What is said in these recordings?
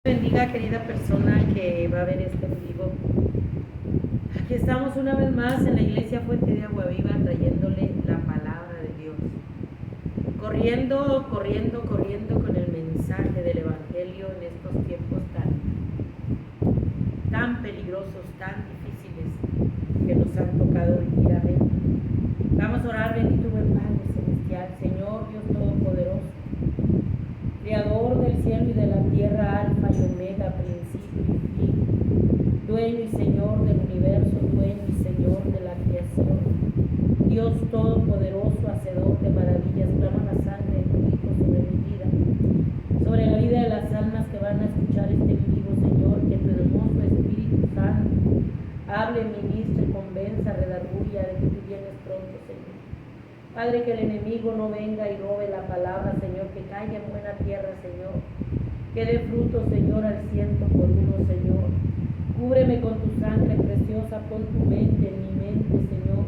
Bendiga, querida persona que va a ver este en vivo. Aquí estamos una vez más en la iglesia Fuente de Agua Viva trayéndole la palabra de Dios. Corriendo con el mensaje del Evangelio en estos tiempos tan peligrosos, tan difíciles que nos han tocado vivir. Amén. Vamos a orar, bendito buen Padre Celestial, Señor Dios Todopoderoso, Creador del cielo y de la tierra, Alfa y Omega, principio y fin, dueño y Señor del universo, dueño y Señor de la creación, Dios Todopoderoso, hacedor de maravillas, clama la sangre de tu Hijo sobre mi vida, sobre la vida de las almas que van a escuchar este en vivo, Señor, que tu hermoso Espíritu Santo hable, ministre, convenza, redarguya de que tú vienes pronto, Señor. Padre, que el enemigo no venga y robe la palabra, Señor, que caiga en buena tierra, Señor, que dé fruto, Señor, al 100%, Señor. Cúbreme con tu sangre preciosa, pon tu mente en mi mente, Señor,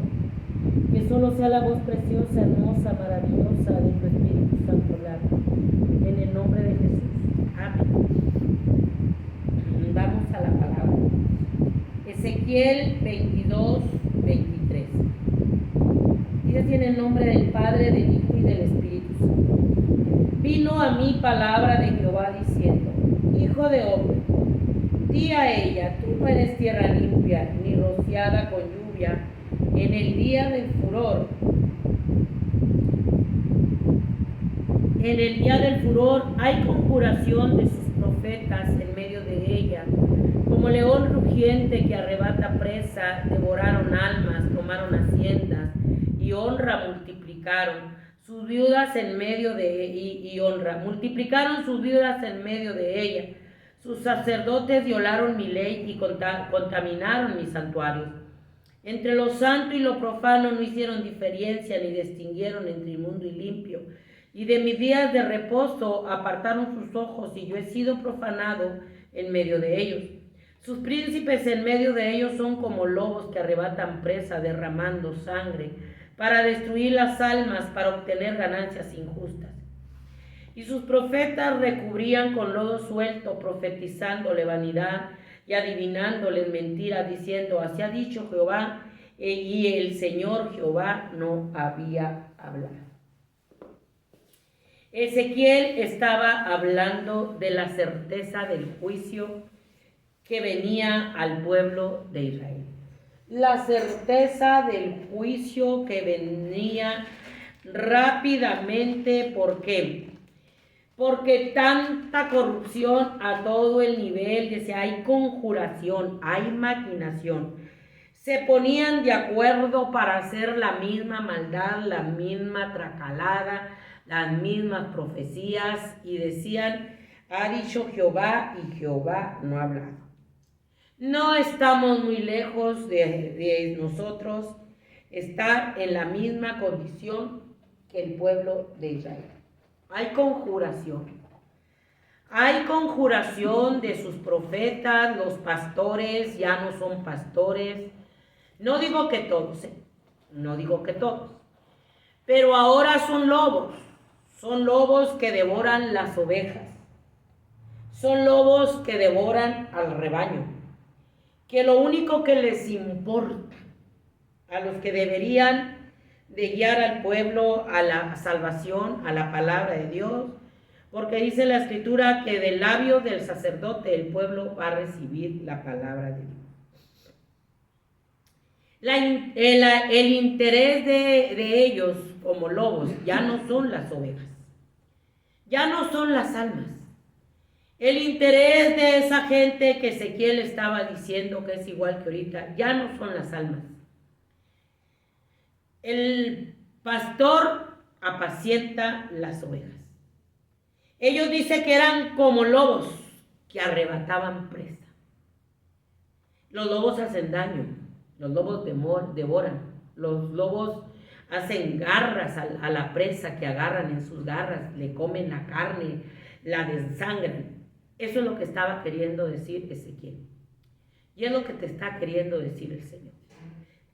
que solo sea la voz preciosa, hermosa, maravillosa de tu Espíritu Santo hablando, en el nombre de Jesús. Amén. Vamos a la palabra. Ezequiel 22:23. Dice en el nombre del Padre, del Hijo y del Espíritu Santo. Vino a mí palabra de Jehová diciendo: Hijo de hombre, di a ella, tú no eres tierra limpia, ni rociada con lluvia, en el día del furor. En el día del furor hay conjuración de sus profetas en medio de ella. Como león rugiente que arrebata presa, devoraron almas, tomaron haciendas, y honra multiplicaron sus viudas en medio de multiplicaron sus viudas en medio de ella. Sus sacerdotes violaron mi ley y contaminaron mis santuarios. Entre lo santo y lo profano no hicieron diferencia ni distinguieron entre inmundo y limpio. Y de mis días de reposo apartaron sus ojos, y yo he sido profanado en medio de ellos. Sus príncipes en medio de ellos son como lobos que arrebatan presa, derramando sangre, para destruir las almas, para obtener ganancias injustas. Y sus profetas recubrían con lodo suelto, profetizándole vanidad y adivinándoles mentiras, diciendo: así ha dicho Jehová, y el Señor Jehová no había hablado. Ezequiel estaba hablando de la certeza del juicio que venía al pueblo de Israel. La certeza del juicio que venía rápidamente. ¿Por qué? Porque tanta corrupción a todo el nivel, que hay conjuración, hay maquinación. Se ponían de acuerdo para hacer la misma maldad, la misma tracalada, las mismas profecías, y decían: ha dicho Jehová, y Jehová no ha hablado. No estamos muy lejos de nosotros estar en la misma condición que el pueblo de Israel. Hay conjuración. Hay conjuración de sus profetas, los pastores ya no son pastores. No digo que todos, pero ahora son lobos que devoran las ovejas, son lobos que devoran al rebaño, que lo único que les importa a los que deberían de guiar al pueblo a la salvación, a la palabra de Dios, porque dice la Escritura que del labio del sacerdote el pueblo va a recibir la palabra de Dios. El interés de ellos como lobos ya no son las ovejas, ya no son las almas. El interés de esa gente que Ezequiel estaba diciendo que es igual que ahorita, ya no son las almas. El pastor apacienta las ovejas. Ellos dicen que eran como lobos que arrebataban presa. Los lobos hacen daño, los lobos devoran, los lobos hacen garras a la presa, que agarran en sus garras, le comen la carne, la desangran. Eso es lo que estaba queriendo decir Ezequiel. Y es lo que te está queriendo decir el Señor.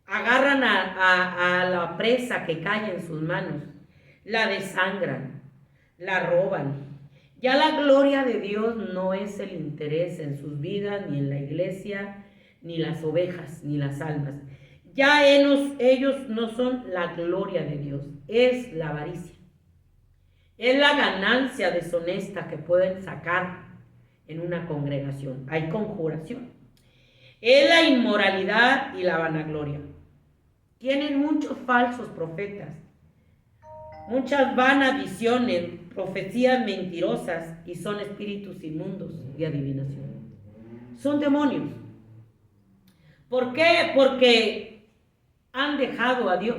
Agarran a la presa que cae en sus manos, la desangran, la roban, Ya la gloria de Dios no es el interés en sus vidas, ni en la iglesia, ni las ovejas, ni las almas. Ya ellos no son la gloria de Dios, es la avaricia. Es la ganancia deshonesta que pueden sacar en una congregación. Hay conjuración. Es la inmoralidad y la vanagloria. Tienen muchos falsos profetas, muchas vanas visiones, profecías mentirosas, y son espíritus inmundos de adivinación. Son demonios. ¿Por qué? Porque han dejado a Dios.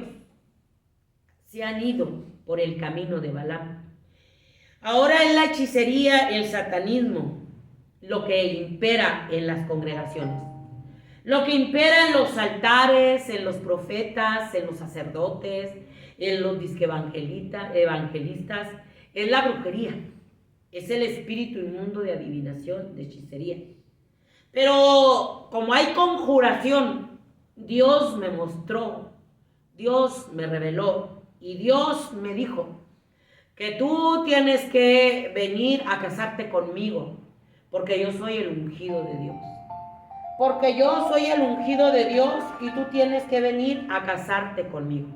Se han ido por el camino de Balaam. Ahora es la hechicería, el satanismo, lo que impera en las congregaciones. Lo que impera en los altares, en los profetas, en los sacerdotes, en los evangelistas, es la brujería. Es el espíritu inmundo de adivinación, de hechicería. Pero como hay conjuración, Dios me mostró, Dios me reveló y Dios me dijo que tú tienes que venir a casarte conmigo, porque yo soy el ungido de Dios. Porque yo soy el ungido de Dios y tú tienes que venir a casarte conmigo.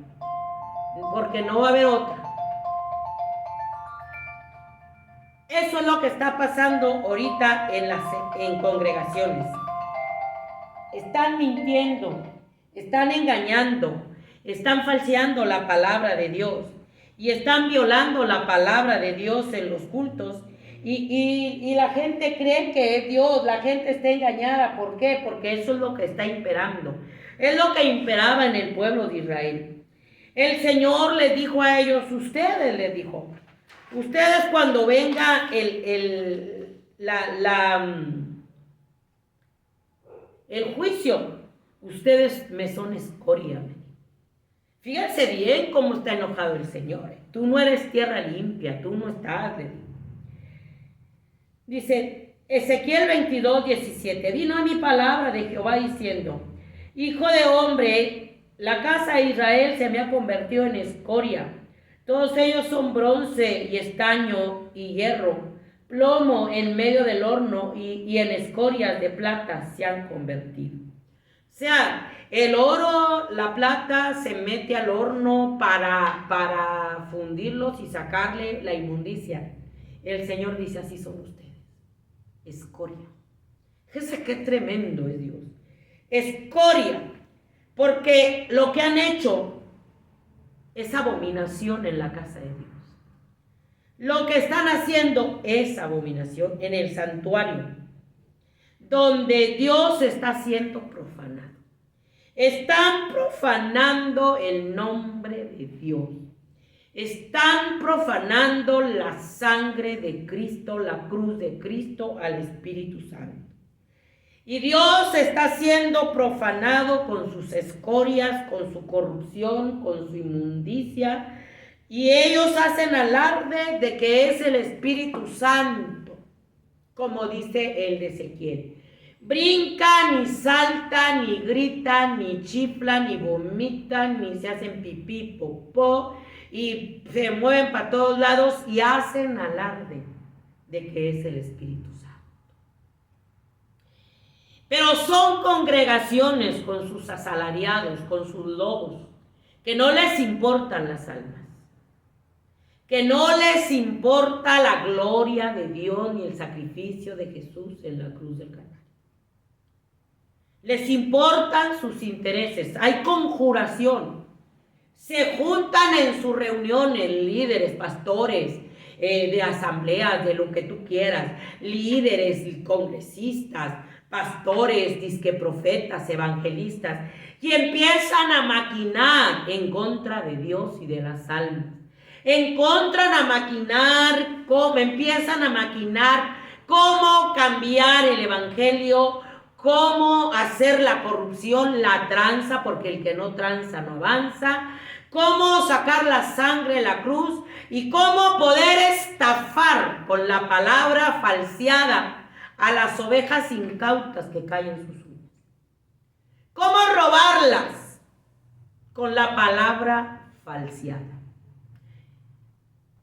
Porque no va a haber otra. Eso es lo que está pasando ahorita en congregaciones. Están mintiendo, están engañando, están falseando la palabra de Dios y están violando la palabra de Dios en los cultos. Y la gente cree que es Dios, la gente está engañada. ¿Por qué? Porque eso es lo que está imperando. Es lo que imperaba en el pueblo de Israel. El Señor les dijo a ellos, ustedes cuando venga el juicio, ustedes me son escoria. Fíjense bien cómo está enojado el Señor. Tú no eres tierra limpia, tú no estás. Dice Ezequiel 22:17, vino a mi palabra de Jehová diciendo, hijo de hombre, la casa de Israel se me ha convertido en escoria. Todos ellos son bronce y estaño y hierro, plomo en medio del horno y en escorias de plata se han convertido. O sea, el oro, la plata se mete al horno para fundirlos y sacarle la inmundicia. El Señor dice, así son ustedes. Escoria. Fíjense qué tremendo es Dios. Escoria. Porque lo que han hecho es abominación en la casa de Dios. Lo que están haciendo es abominación en el santuario, donde Dios está siendo profanado. Están profanando el nombre de Dios. Están profanando la sangre de Cristo, la cruz de Cristo, al Espíritu Santo. Y Dios está siendo profanado con sus escorias, con su corrupción, con su inmundicia. Y ellos hacen alarde de que es el Espíritu Santo, como dice el de Ezequiel. Brincan, ni saltan, ni gritan, ni chiflan, ni vomitan, ni se hacen pipí, popó, y se mueven para todos lados y hacen alarde de que es el Espíritu Santo. Pero son congregaciones con sus asalariados, con sus lobos, que no les importan las almas, que no les importa la gloria de Dios ni el sacrificio de Jesús en la cruz del Calvario. Les importan sus intereses. Hay conjuración. Se juntan en sus reuniones líderes, pastores, de asambleas, de lo que tú quieras, líderes y congresistas, pastores, disque profetas, evangelistas, y empiezan a maquinar en contra de Dios y de las almas. Empiezan a maquinar cómo cambiar el evangelio, cómo hacer la corrupción, la tranza, porque el que no tranza no avanza, cómo sacar la sangre de la cruz y cómo poder estafar con la palabra falseada a las ovejas incautas que caen en sus uñas. Cómo robarlas con la palabra falseada.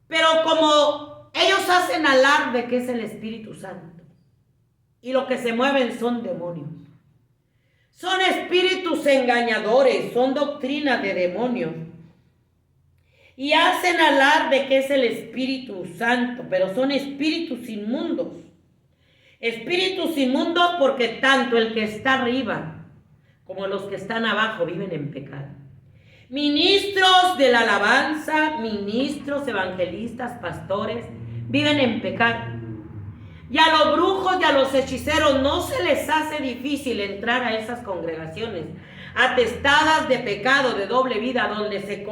Pero como ellos hacen alarde que es el Espíritu Santo. Y lo que se mueven son demonios. Son espíritus engañadores, son doctrinas de demonios. Y hacen alarde que es el Espíritu Santo, pero son espíritus inmundos. Espíritus inmundos porque tanto el que está arriba como los que están abajo viven en pecado. Ministros de la alabanza, ministros, evangelistas, pastores, viven en pecado. Y a los brujos y a los hechiceros no se les hace difícil entrar a esas congregaciones atestadas de pecado, de doble vida, donde se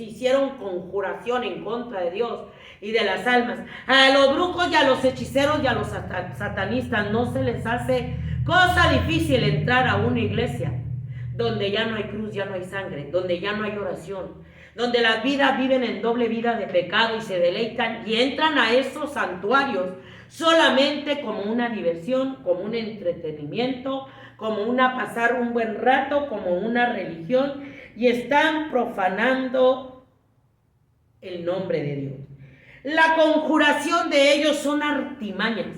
hicieron conjuración en contra de Dios y de las almas. A los brujos y a los hechiceros y a los satanistas no se les hace cosa difícil entrar a una iglesia donde ya no hay cruz, ya no hay sangre, donde ya no hay oración, donde las vidas viven en doble vida de pecado y se deleitan y entran a esos santuarios solamente como una diversión, como un entretenimiento, como pasar un buen rato, como una religión, y están profanando el nombre de Dios. La conjuración de ellos son artimañas,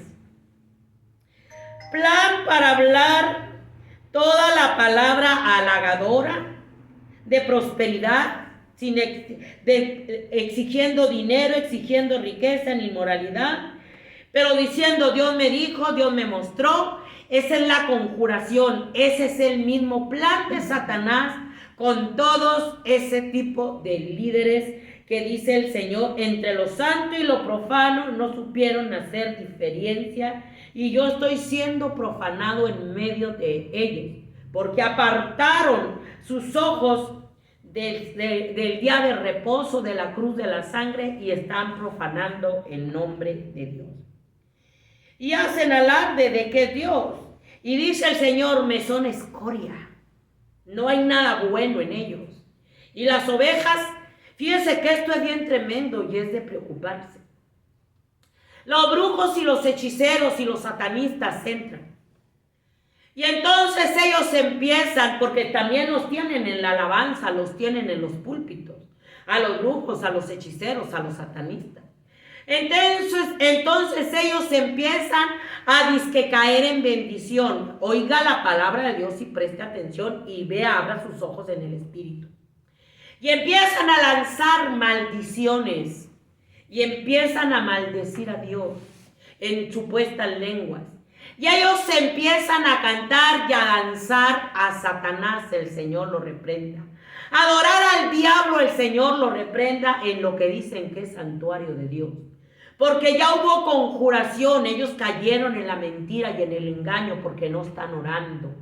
plan para hablar toda la palabra halagadora de prosperidad, exigiendo dinero, exigiendo riqueza en inmoralidad, pero diciendo Dios me dijo, Dios me mostró. Esa es la conjuración, ese es el mismo plan de Satanás con todos ese tipo de líderes que dice el Señor, entre lo santo y lo profano no supieron hacer diferencia, y yo estoy siendo profanado en medio de ellos, porque apartaron sus ojos del día de reposo, de la cruz de la sangre, y están profanando el nombre de Dios. Y hacen alarde de que es Dios. Y dice el Señor, me son escoria. No hay nada bueno en ellos. Y las ovejas, fíjense que esto es bien tremendo y es de preocuparse. Los brujos y los hechiceros y los satanistas entran. Y entonces ellos empiezan, porque también los tienen en la alabanza, los tienen en los púlpitos, a los brujos, a los hechiceros, a los satanistas. Entonces ellos empiezan a disque caer en bendición. Oiga la palabra de Dios y preste atención y vea, abra sus ojos en el espíritu. Y empiezan a lanzar maldiciones y empiezan a maldecir a Dios en supuestas lenguas. Y ellos empiezan a cantar y a danzar a Satanás, el Señor lo reprenda. Adorar al diablo, el Señor lo reprenda en lo que dicen que es santuario de Dios. Porque ya hubo conjuración, ellos cayeron en la mentira y en el engaño porque no están orando.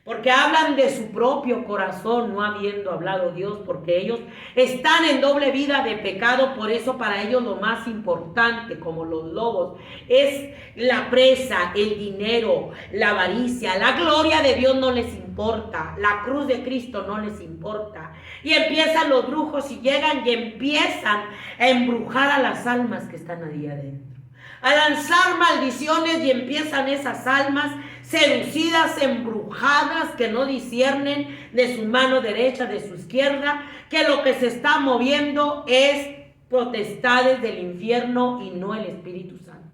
Porque hablan de su propio corazón, no habiendo hablado Dios, porque ellos están en doble vida de pecado. Por eso para ellos lo más importante, como los lobos, es la presa, el dinero, la avaricia. La gloria de Dios no les importa, la cruz de Cristo no les importa. Y empiezan los brujos y llegan y empiezan a embrujar a las almas que están allí adentro, a lanzar maldiciones, y empiezan esas almas seducidas, embrujadas, que no disciernen de su mano derecha, de su izquierda, que lo que se está moviendo es potestades del infierno y no el Espíritu Santo.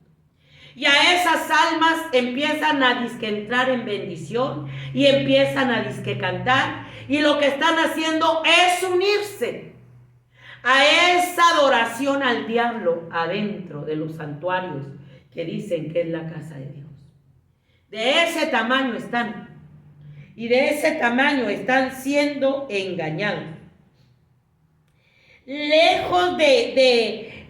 Y a esas almas empiezan a disque entrar en bendición y empiezan a disque cantar, y lo que están haciendo es unirse a esa adoración al diablo adentro de los santuarios que dicen que es la casa de Dios. De ese tamaño están, y de ese tamaño están siendo engañados. Lejos de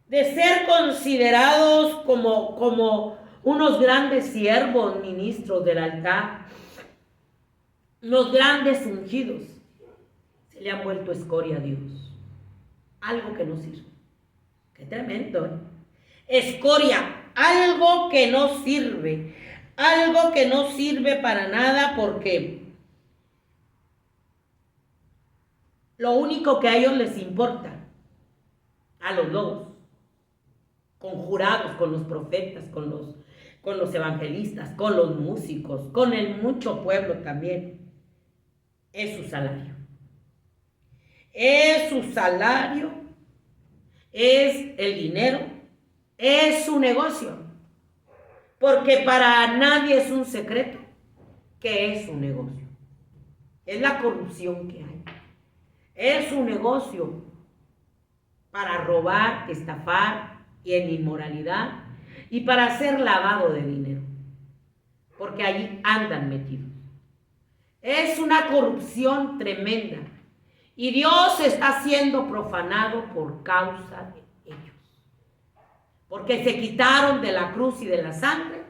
ser considerados como unos grandes siervos, ministros del altar, los grandes ungidos, se le han vuelto escoria a Dios. Algo que no sirve. Qué tremendo, ¿eh? Escoria, algo que no sirve. Algo que no sirve para nada, porque lo único que a ellos les importa, a los lobos, conjurados con los profetas, con los evangelistas, con los músicos, con el mucho pueblo también, es su salario. Es su salario es el dinero, es su negocio. Porque para nadie es un secreto que es su negocio. Es la corrupción que hay. Es su negocio para robar, estafar y en inmoralidad y para hacer lavado de dinero. Porque allí andan metidos. Es una corrupción tremenda. Y Dios está siendo profanado por causa de ellos. Porque se quitaron de la cruz y de la sangre.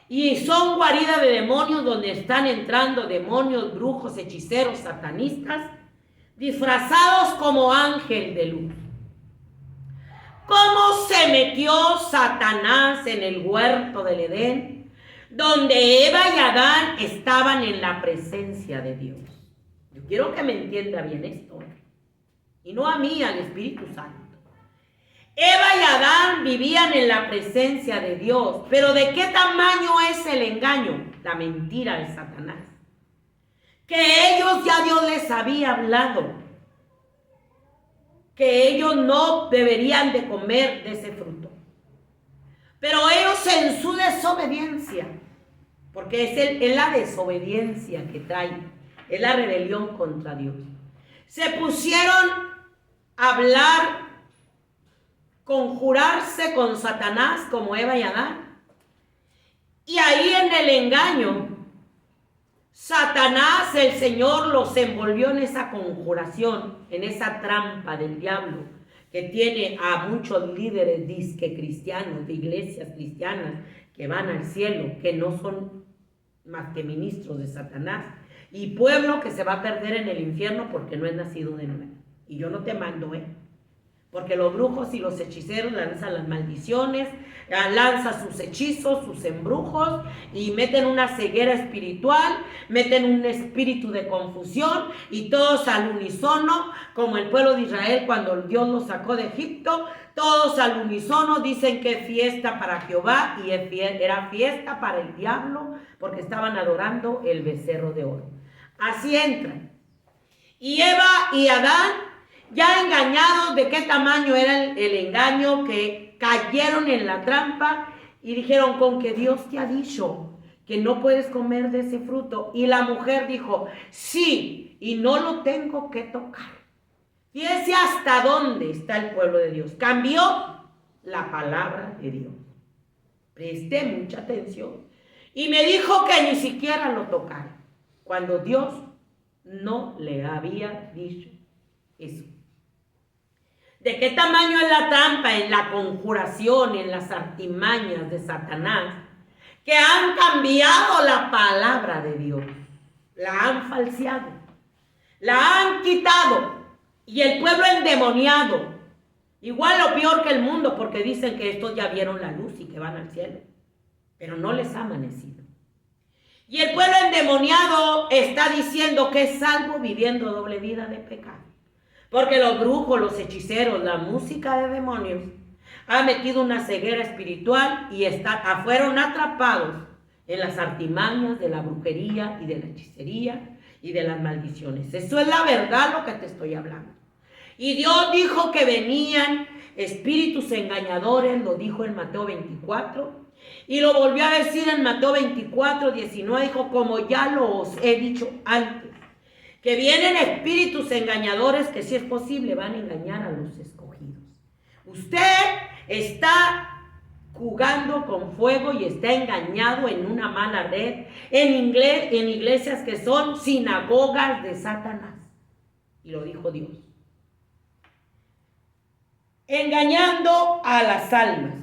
Y son guarida de demonios donde están entrando demonios, brujos, hechiceros, satanistas, disfrazados como ángel de luz. ¿Cómo se metió Satanás en el huerto del Edén, donde Eva y Adán estaban en la presencia de Dios? Yo quiero que me entienda bien esto, y no a mí, al Espíritu Santo. Eva y Adán vivían en la presencia de Dios, pero ¿de qué tamaño es el engaño? La mentira de Satanás. Que ellos ya Dios les había hablado, que ellos no deberían de comer de ese fruto. Pero ellos en su desobediencia, porque es la desobediencia que trae, es la rebelión contra Dios, se pusieron a hablar, conjurarse con Satanás como Eva y Adán. Y ahí en el engaño, Satanás, el Señor, los envolvió en esa conjuración, en esa trampa del diablo que tiene a muchos líderes disque cristianos, de iglesias cristianas que van al cielo, que no son más que ministros de Satanás, y pueblo que se va a perder en el infierno porque no es nacido de nuevo. Y yo no te mando, porque los brujos y los hechiceros lanzan las maldiciones, lanzan sus hechizos, sus embrujos y meten una ceguera espiritual, meten un espíritu de confusión y todos al unísono, como el pueblo de Israel cuando Dios los sacó de Egipto, todos al unísono dicen que es fiesta para Jehová y era fiesta para el diablo porque estaban adorando el becerro de oro. Así entran. Y Eva y Adán, ya engañados de qué tamaño era el engaño, que cayeron en la trampa y dijeron: con que Dios te ha dicho que no puedes comer de ese fruto. Y la mujer dijo: sí, y no lo tengo que tocar. Fíjense hasta dónde está el pueblo de Dios. Cambió la palabra de Dios. Presté mucha atención. Y me dijo que ni siquiera lo tocara, cuando Dios no le había dicho eso. ¿De qué tamaño es la trampa, en la conjuración, en las artimañas de Satanás? Que han cambiado la palabra de Dios, la han falseado, la han quitado, y el pueblo endemoniado, igual o peor que el mundo, porque dicen que estos ya vieron la luz y que van al cielo, pero no les ha amanecido. Y el pueblo endemoniado está diciendo que es salvo viviendo doble vida de pecado. Porque los brujos, los hechiceros, la música de demonios ha metido una ceguera espiritual y fueron atrapados en las artimañas de la brujería y de la hechicería y de las maldiciones. Eso es la verdad lo que te estoy hablando. Y Dios dijo que venían espíritus engañadores, lo dijo en Mateo 24, y lo volvió a decir en Mateo 24, 19, dijo: como ya lo os he dicho antes, que vienen espíritus engañadores que, si es posible, van a engañar a los escogidos. Usted está jugando con fuego y está engañado en una mala red, en iglesias que son sinagogas de Satanás. Y lo dijo Dios. Engañando a las almas.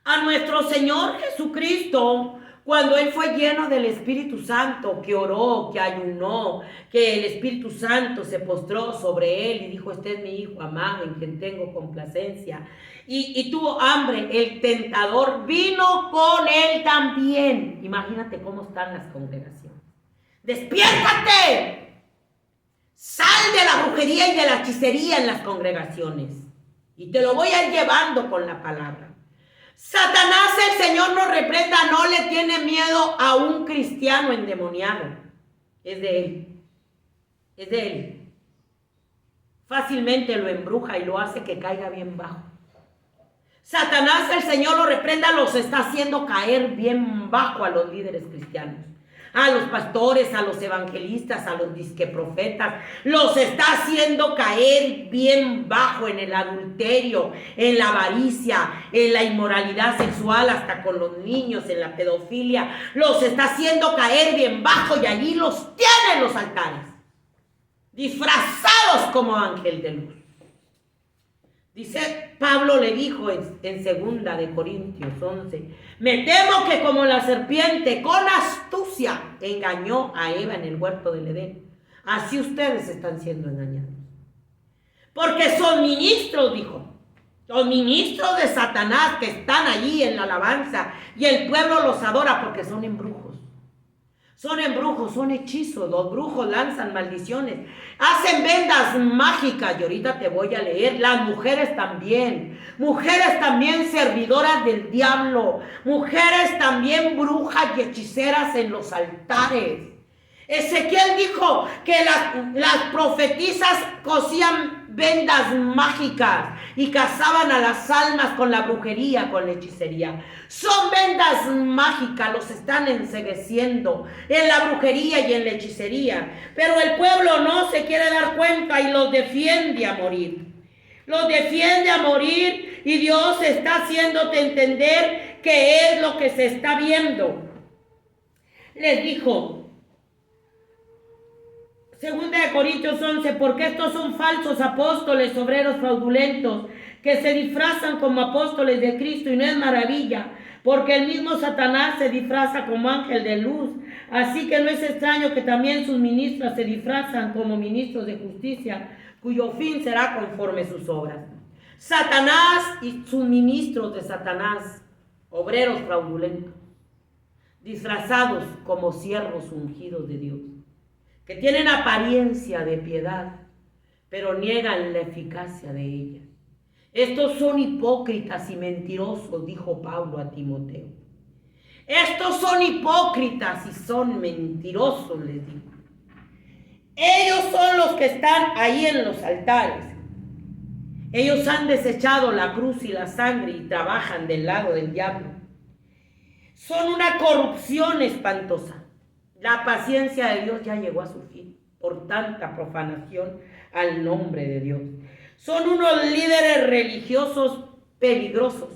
A nuestro Señor Jesucristo, cuando Él fue lleno del Espíritu Santo, que oró, que ayunó, que el Espíritu Santo se postró sobre Él y dijo: este es mi Hijo amado en quien tengo complacencia, y tuvo hambre, el tentador vino con Él también. Imagínate cómo están las congregaciones. ¡Despiértate! Sal de la brujería y de la hechicería en las congregaciones. Y te lo voy a ir llevando con la palabra. Satanás, el Señor nos reprenda, no le tiene miedo a un cristiano endemoniado. Es de él. Es de él. fácilmente lo embruja y lo hace que caiga bien bajo. Satanás, el Señor lo reprenda, los está haciendo caer bien bajo a los líderes cristianos, a los pastores, a los evangelistas, a los disqueprofetas. Los está haciendo caer bien bajo en el adulterio, en la avaricia, en la inmoralidad sexual, hasta con los niños, en la pedofilia. Los está haciendo caer bien bajo y allí los tiene en los altares, disfrazados como ángel de luz. Dice, Pablo le dijo en 2 de Corintios 11, me temo que como la serpiente con astucia engañó a Eva en el huerto del Edén, así ustedes están siendo engañados. Porque son ministros, dijo, son ministros de Satanás que están allí en la alabanza y el pueblo los adora porque son embrujos. Son embrujos, son hechizos. Los brujos lanzan maldiciones, hacen vendas mágicas. Y ahorita te voy a leer. Las mujeres también servidoras del diablo. Mujeres también brujas y hechiceras en los altares. Ezequiel dijo que las profetisas cosían vendas mágicas y cazaban a las almas con la brujería, con la hechicería. Son vendas mágicas, los están encegueciendo en la brujería y en la hechicería. Pero el pueblo no se quiere dar cuenta y los defiende a morir. Los defiende a morir y Dios está haciéndote entender qué es lo que se está viendo. Les dijo, 2 de Corintios 11, porque estos son falsos apóstoles, obreros fraudulentos, que se disfrazan como apóstoles de Cristo, y no es maravilla, porque el mismo Satanás se disfraza como ángel de luz. Así que no es extraño que también sus ministros se disfrazan como ministros de justicia, cuyo fin será conforme sus obras. Satanás y sus ministros de Satanás, obreros fraudulentos, disfrazados como siervos ungidos de Dios, que tienen apariencia de piedad, pero niegan la eficacia de ella. Estos son hipócritas y mentirosos, dijo Pablo a Timoteo. Estos son hipócritas y son mentirosos, les dijo. Ellos son los que están ahí en los altares. Ellos han desechado la cruz y la sangre y trabajan del lado del diablo. Son una corrupción espantosa. La paciencia de Dios ya llegó a su fin por tanta profanación al nombre de Dios. Son unos líderes religiosos peligrosos.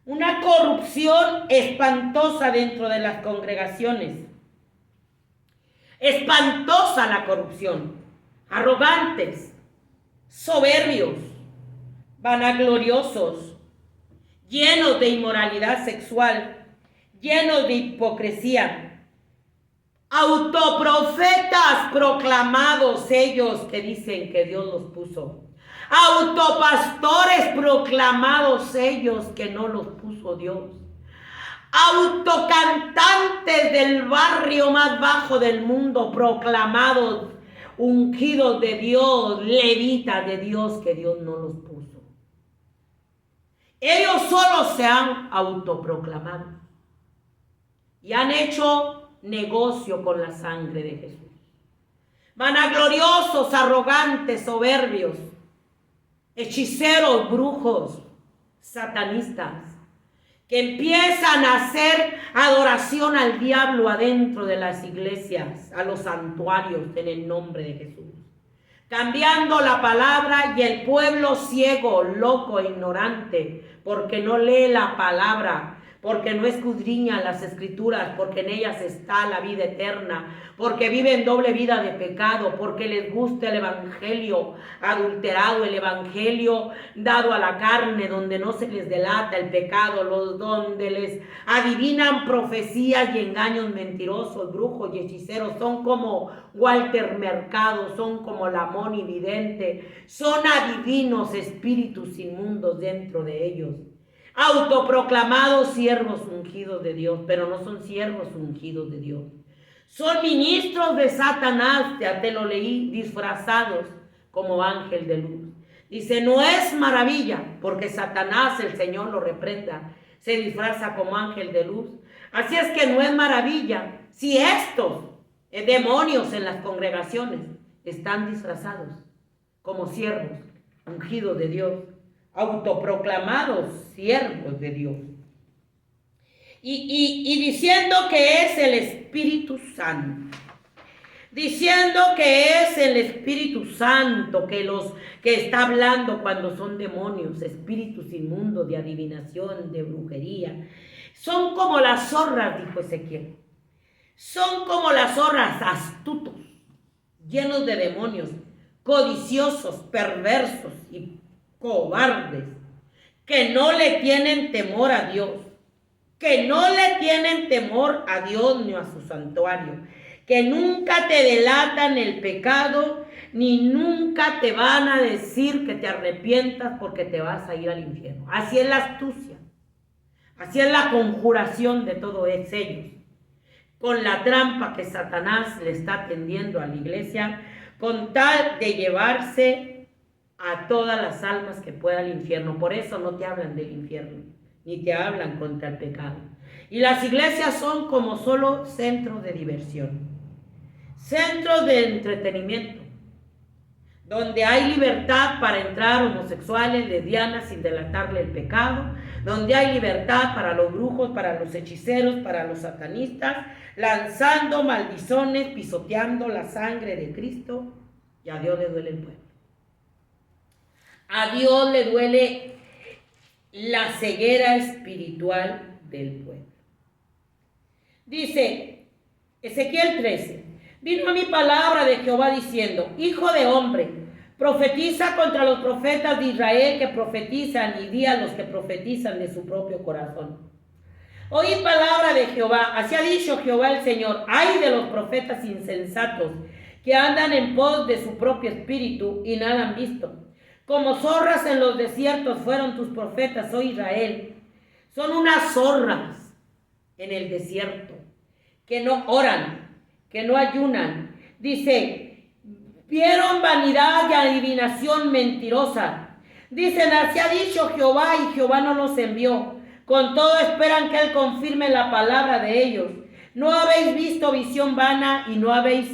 Una corrupción espantosa dentro de las congregaciones. Espantosa la corrupción. Arrogantes, soberbios, vanagloriosos, llenos de inmoralidad sexual, llenos de hipocresía. Autoprofetas proclamados, ellos que dicen que Dios los puso. Autopastores proclamados, ellos que no los puso Dios. Autocantantes del barrio más bajo del mundo proclamados, ungidos de Dios, levitas de Dios que Dios no los puso. Ellos solo se han autoproclamado y han hecho negocio con la sangre de Jesús. Vanagloriosos, arrogantes, soberbios, hechiceros, brujos, satanistas, que empiezan a hacer adoración al diablo adentro de las iglesias, a los santuarios en el nombre de Jesús, cambiando la palabra, y el pueblo ciego, loco e ignorante, porque no lee la palabra, porque no escudriñan las escrituras, porque en ellas está la vida eterna, porque viven doble vida de pecado, porque les gusta el evangelio adulterado, el evangelio dado a la carne, donde no se les delata el pecado, donde les adivinan profecías y engaños mentirosos, brujos y hechiceros. Son como Walter Mercado, son como la Moni Vidente, son adivinos espíritus inmundos dentro de ellos. Autoproclamados siervos ungidos de Dios, pero no son siervos ungidos de Dios. Son ministros de Satanás, ya te lo leí, disfrazados como ángel de luz. Dice, no es maravilla, porque Satanás, el Señor lo reprenda, se disfraza como ángel de luz. Así es que no es maravilla si estos demonios en las congregaciones están disfrazados como siervos, ungidos de Dios, autoproclamados siervos de Dios. Y diciendo que es el Espíritu Santo. Diciendo que es el Espíritu Santo que está hablando cuando son demonios, espíritus inmundos de adivinación, de brujería. Son como las zorras, dijo Ezequiel. Son como las zorras, astutos, llenos de demonios, codiciosos, perversos y cobardes, que no le tienen temor a Dios, que no le tienen temor a Dios ni a su santuario, que nunca te delatan el pecado, ni nunca te van a decir que te arrepientas porque te vas a ir al infierno. Así es la astucia, así es la conjuración de todos ellos, con la trampa que Satanás le está tendiendo a la iglesia, con tal de llevarse a todas las almas que pueda al infierno. Por eso no te hablan del infierno, ni te hablan contra el pecado. Y las iglesias son como solo centros de diversión, centros de entretenimiento, donde hay libertad para entrar homosexuales, lesbianas, sin delatarle el pecado, donde hay libertad para los brujos, para los hechiceros, para los satanistas, lanzando maldiciones, pisoteando la sangre de Cristo, y a Dios le duele el pueblo. A Dios le duele la ceguera espiritual del pueblo. Dice Ezequiel 13, vino a mi palabra de Jehová diciendo, hijo de hombre, profetiza contra los profetas de Israel que profetizan y di a los que profetizan de su propio corazón. Oí palabra de Jehová, así ha dicho Jehová el Señor, ay de los profetas insensatos que andan en pos de su propio espíritu y nada han visto. Como zorras en los desiertos fueron tus profetas, oh Israel. Son unas zorras en el desierto, que no oran, que no ayunan. Dice, vieron vanidad y adivinación mentirosa. Dicen, así ha dicho Jehová, y Jehová no los envió. Con todo esperan que Él confirme la palabra de ellos. ¿No habéis visto visión vana y no habéis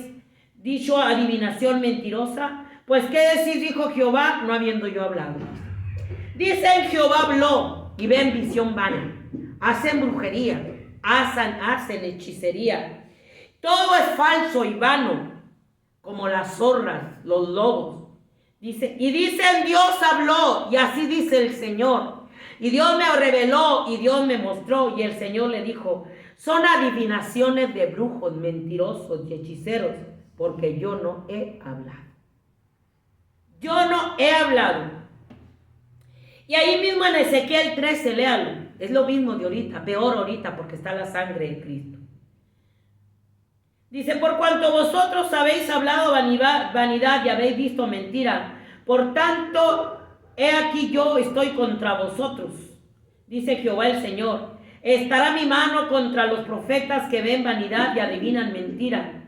dicho adivinación mentirosa? Pues qué decir, dijo Jehová, no habiendo yo hablado. Dicen, Jehová habló y ven visión vana. Hacen brujería, hacen hechicería. Todo es falso y vano, como las zorras, los lobos. Dice, y dicen, Dios habló, y así dice el Señor. Y Dios me reveló, y Dios me mostró, y el Señor le dijo, son adivinaciones de brujos, mentirosos y hechiceros, porque yo no he hablado. Yo no he hablado. Y ahí mismo en Ezequiel 13, léalo. Es lo mismo de ahorita, peor ahorita, porque está la sangre de Cristo. Dice, por cuanto vosotros habéis hablado vanidad y habéis visto mentira, por tanto, he aquí yo estoy contra vosotros, dice Jehová el Señor. Estará mi mano contra los profetas que ven vanidad y adivinan mentira.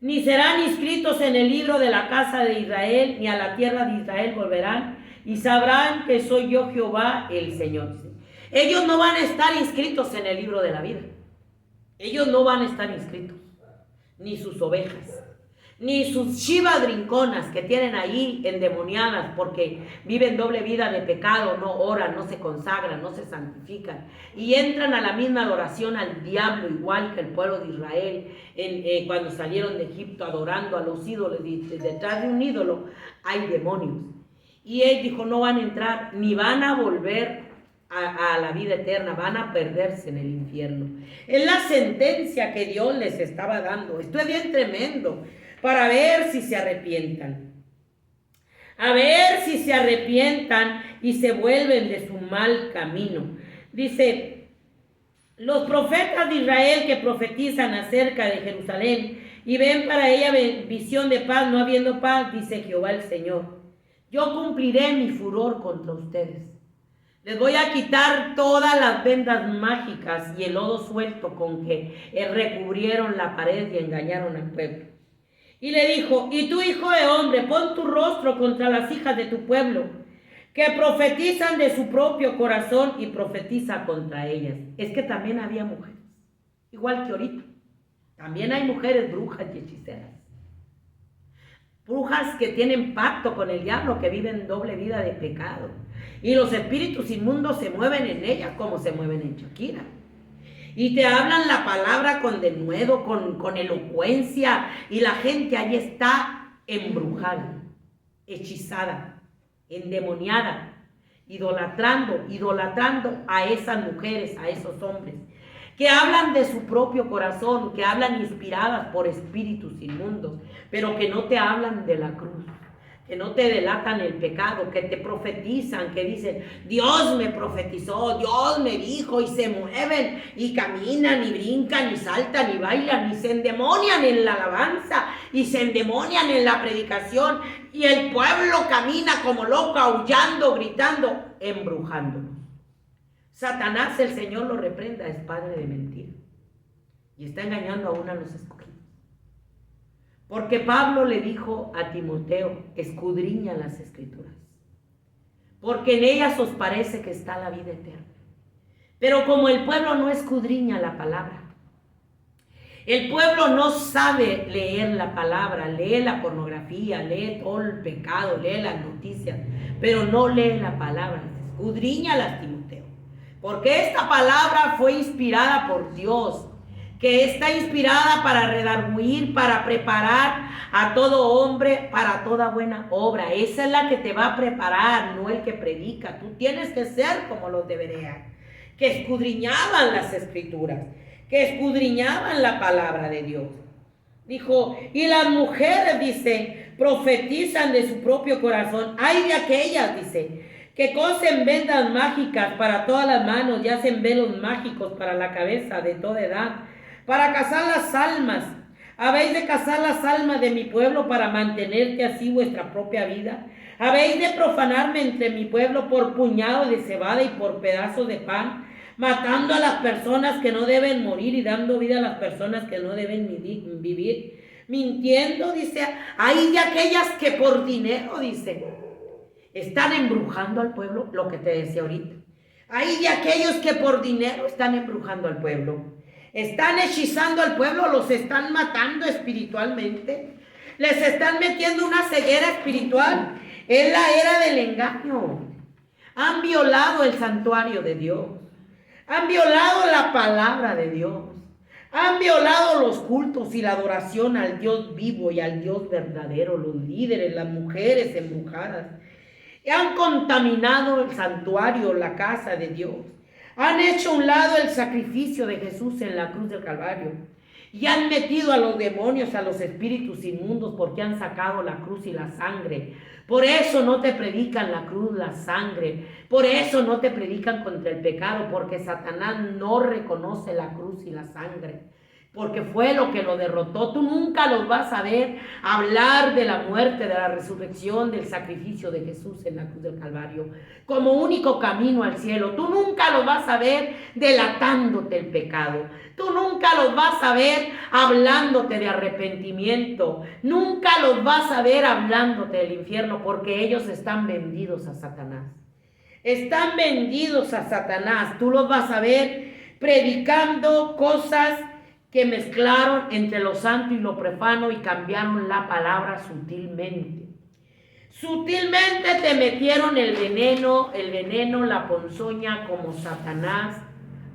Ni serán inscritos en el libro de la casa de Israel, ni a la tierra de Israel volverán, y sabrán que soy yo Jehová el Señor. Ellos no van a estar inscritos en el libro de la vida. Ellos no van a estar inscritos. Ni sus ovejas, ni sus chivas brinconas que tienen ahí endemoniadas porque viven doble vida de pecado, no oran, no se consagran, no se santifican y entran a la misma adoración al diablo, igual que el pueblo de Israel cuando salieron de Egipto adorando a los ídolos, y detrás de un ídolo hay demonios. Y él dijo, no van a entrar ni van a volver a la vida eterna, van a perderse en el infierno. Es la sentencia que Dios les estaba dando. Esto es bien tremendo, para ver si se arrepientan. A ver si se arrepientan y se vuelven de su mal camino. Dice, los profetas de Israel que profetizan acerca de Jerusalén y ven para ella visión de paz, no habiendo paz, dice Jehová el Señor. Yo cumpliré mi furor contra ustedes. Les voy a quitar todas las vendas mágicas y el lodo suelto con que recubrieron la pared y engañaron al pueblo. Y le dijo, y tú, hijo de hombre, pon tu rostro contra las hijas de tu pueblo, que profetizan de su propio corazón, y profetiza contra ellas. Es que también había mujeres, igual que ahorita. También hay mujeres brujas y hechiceras. brujas que tienen pacto con el diablo, que viven doble vida de pecado. Y los espíritus inmundos se mueven en ellas como se mueven en Shakira. Y te hablan la palabra con denuedo, con elocuencia, y la gente ahí está embrujada, hechizada, endemoniada, idolatrando a esas mujeres, a esos hombres, que hablan de su propio corazón, que hablan inspiradas por espíritus inmundos, pero que no te hablan de la cruz, que no te delatan el pecado, que te profetizan, que dicen, Dios me profetizó, Dios me dijo, y se mueven, y caminan, y brincan, y saltan, y bailan, y se endemonian en la alabanza, y se endemonian en la predicación, y el pueblo camina como loco, aullando, gritando, embrujándonos. Satanás, el Señor lo reprenda, es padre de mentira, y está engañando aún a los escogidos. Porque Pablo le dijo a Timoteo, escudriña las escrituras, porque en ellas os parece que está la vida eterna. Pero como el pueblo no escudriña la palabra, el pueblo no sabe leer la palabra, lee la pornografía, lee todo el pecado, lee las noticias, pero no lee la palabra. Escudriñalas, Timoteo, porque esta palabra fue inspirada por Dios, que está inspirada para redarguir, para preparar a todo hombre para toda buena obra. Esa es la que te va a preparar, no el que predica. Tú tienes que ser como los de Berea, que escudriñaban las escrituras, que escudriñaban la palabra de Dios. Dijo, y las mujeres, dice, profetizan de su propio corazón. Hay de aquellas, dice, que cosen vendas mágicas para todas las manos y hacen velos mágicos para la cabeza de toda edad, para cazar las almas. ¿Habéis de cazar las almas de mi pueblo para mantenerte así vuestra propia vida? ¿Habéis de profanarme entre mi pueblo por puñado de cebada y por pedazos de pan, matando a las personas que no deben morir y dando vida a las personas que no deben vivir? Mintiendo, dice, hay de aquellas que por dinero, dice, están embrujando al pueblo, lo que te decía ahorita. Hay de aquellos que por dinero están embrujando al pueblo. Están hechizando al pueblo, los están matando espiritualmente. Les están metiendo una ceguera espiritual. Es la era del engaño. Han violado el santuario de Dios. Han violado la palabra de Dios. Han violado los cultos y la adoración al Dios vivo y al Dios verdadero. Los líderes, las mujeres embrujadas. Han contaminado el santuario, la casa de Dios. Han hecho a un lado el sacrificio de Jesús en la cruz del Calvario. Y han metido a los demonios, a los espíritus inmundos, porque han sacado la cruz y la sangre. Por eso no te predican la cruz, la sangre. Por eso no te predican contra el pecado, porque Satanás no reconoce la cruz y la sangre, porque fue lo que lo derrotó. Tú nunca los vas a ver hablar de la muerte, de la resurrección, del sacrificio de Jesús en la cruz del Calvario como único camino al cielo. Tú nunca los vas a ver delatándote el pecado. Tú nunca los vas a ver hablándote de arrepentimiento. Nunca los vas a ver hablándote del infierno, porque ellos están vendidos a Satanás. Están vendidos a Satanás. Tú los vas a ver predicando cosas que mezclaron entre lo santo y lo profano y cambiaron la palabra sutilmente. Sutilmente te metieron el veneno, la ponzoña, como Satanás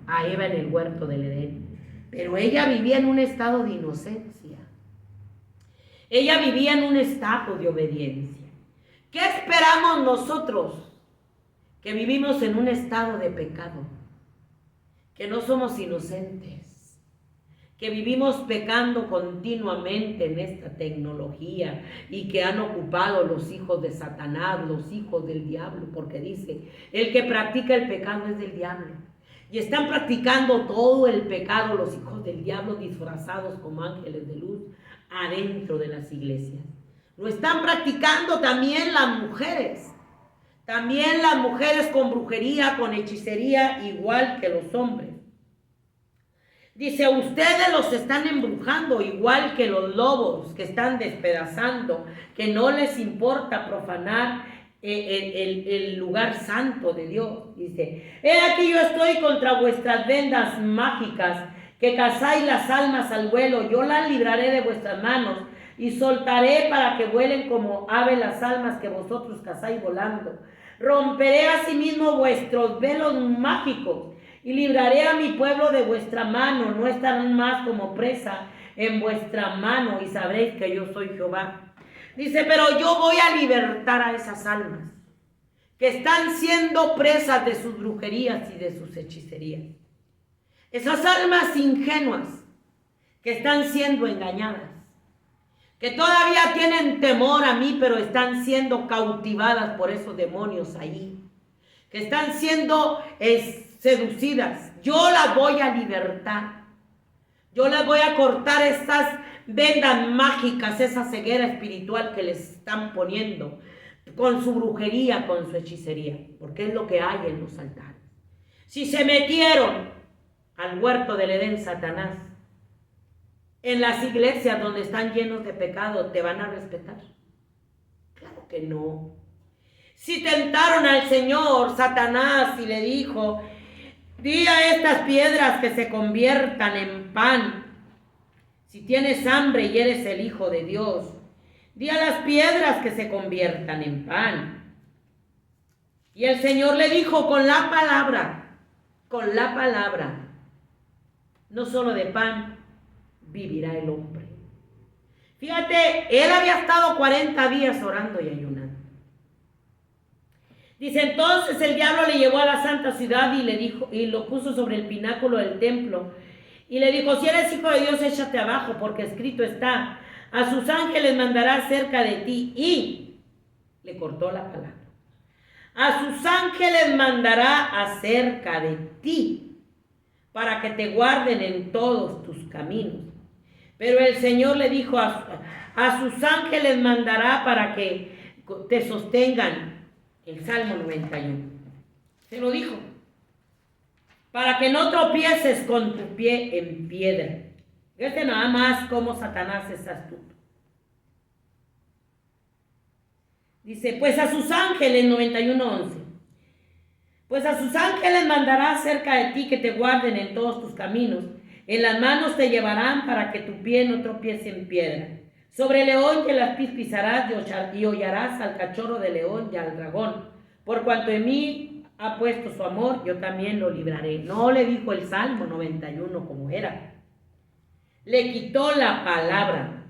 a Eva en el huerto del Edén. Pero ella vivía en un estado de inocencia. Ella vivía en un estado de obediencia. ¿Qué esperamos nosotros que vivimos en un estado de pecado? Que no somos inocentes, que vivimos pecando continuamente en esta tecnología y que han ocupado los hijos de Satanás, los hijos del diablo, porque dice, el que practica el pecado es del diablo. Y están practicando todo el pecado los hijos del diablo disfrazados como ángeles de luz adentro de las iglesias. Lo están practicando también las mujeres. También las mujeres con brujería, con hechicería, igual que los hombres. Dice, ustedes los están embrujando igual que los lobos que están despedazando, que no les importa profanar el lugar santo de Dios. Dice, he aquí yo estoy contra vuestras vendas mágicas, que cazáis las almas al vuelo, yo las libraré de vuestras manos, y soltaré para que vuelen como ave las almas que vosotros cazáis volando. Romperé asimismo vuestros velos mágicos y libraré a mi pueblo de vuestra mano. No estarán más como presa en vuestra mano y sabréis que yo soy Jehová. Dice, pero yo voy a libertar a esas almas que están siendo presas de sus brujerías y de sus hechicerías. Esas almas ingenuas que están siendo engañadas, que todavía tienen temor a mí, pero están siendo cautivadas por esos demonios ahí, que están siendo seducidas. Yo las voy a libertar. Yo les voy a cortar estas vendas mágicas, esa ceguera espiritual que les están poniendo con su brujería, con su hechicería, porque es lo que hay en los altares. Si se metieron al huerto del Edén, Satanás, en las iglesias donde están llenos de pecado, ¿te van a respetar? Claro que no. Si tentaron al Señor, Satanás, y le dijo, di a estas piedras que se conviertan en pan. Si tienes hambre y eres el Hijo de Dios, di a las piedras que se conviertan en pan. Y el Señor le dijo, con la palabra, no solo de pan vivirá el hombre. Fíjate, él había estado 40 días orando y ayunando. Dice, entonces el diablo le llevó a la santa ciudad y le dijo, y lo puso sobre el pináculo del templo, y le dijo, si eres hijo de Dios, échate abajo, porque escrito está, a sus ángeles mandará cerca de ti, y le cortó la palabra. A sus ángeles mandará acerca de ti, para que te guarden en todos tus caminos. Pero el Señor le dijo, a sus ángeles mandará para que te sostengan. El Salmo 91. Se lo dijo. Para que no tropieces con tu pie en piedra. Fíjate nada más cómo Satanás es astuto. Dice, pues a sus ángeles, 91:11. Pues a sus ángeles mandará cerca de ti que te guarden en todos tus caminos. En las manos te llevarán para que tu pie no tropiece en piedra. Sobre el león y las pisarás y hollarás al cachorro de león y al dragón. Por cuanto en mí ha puesto su amor, yo también lo libraré. No le dijo el Salmo 91 como era. Le quitó la palabra.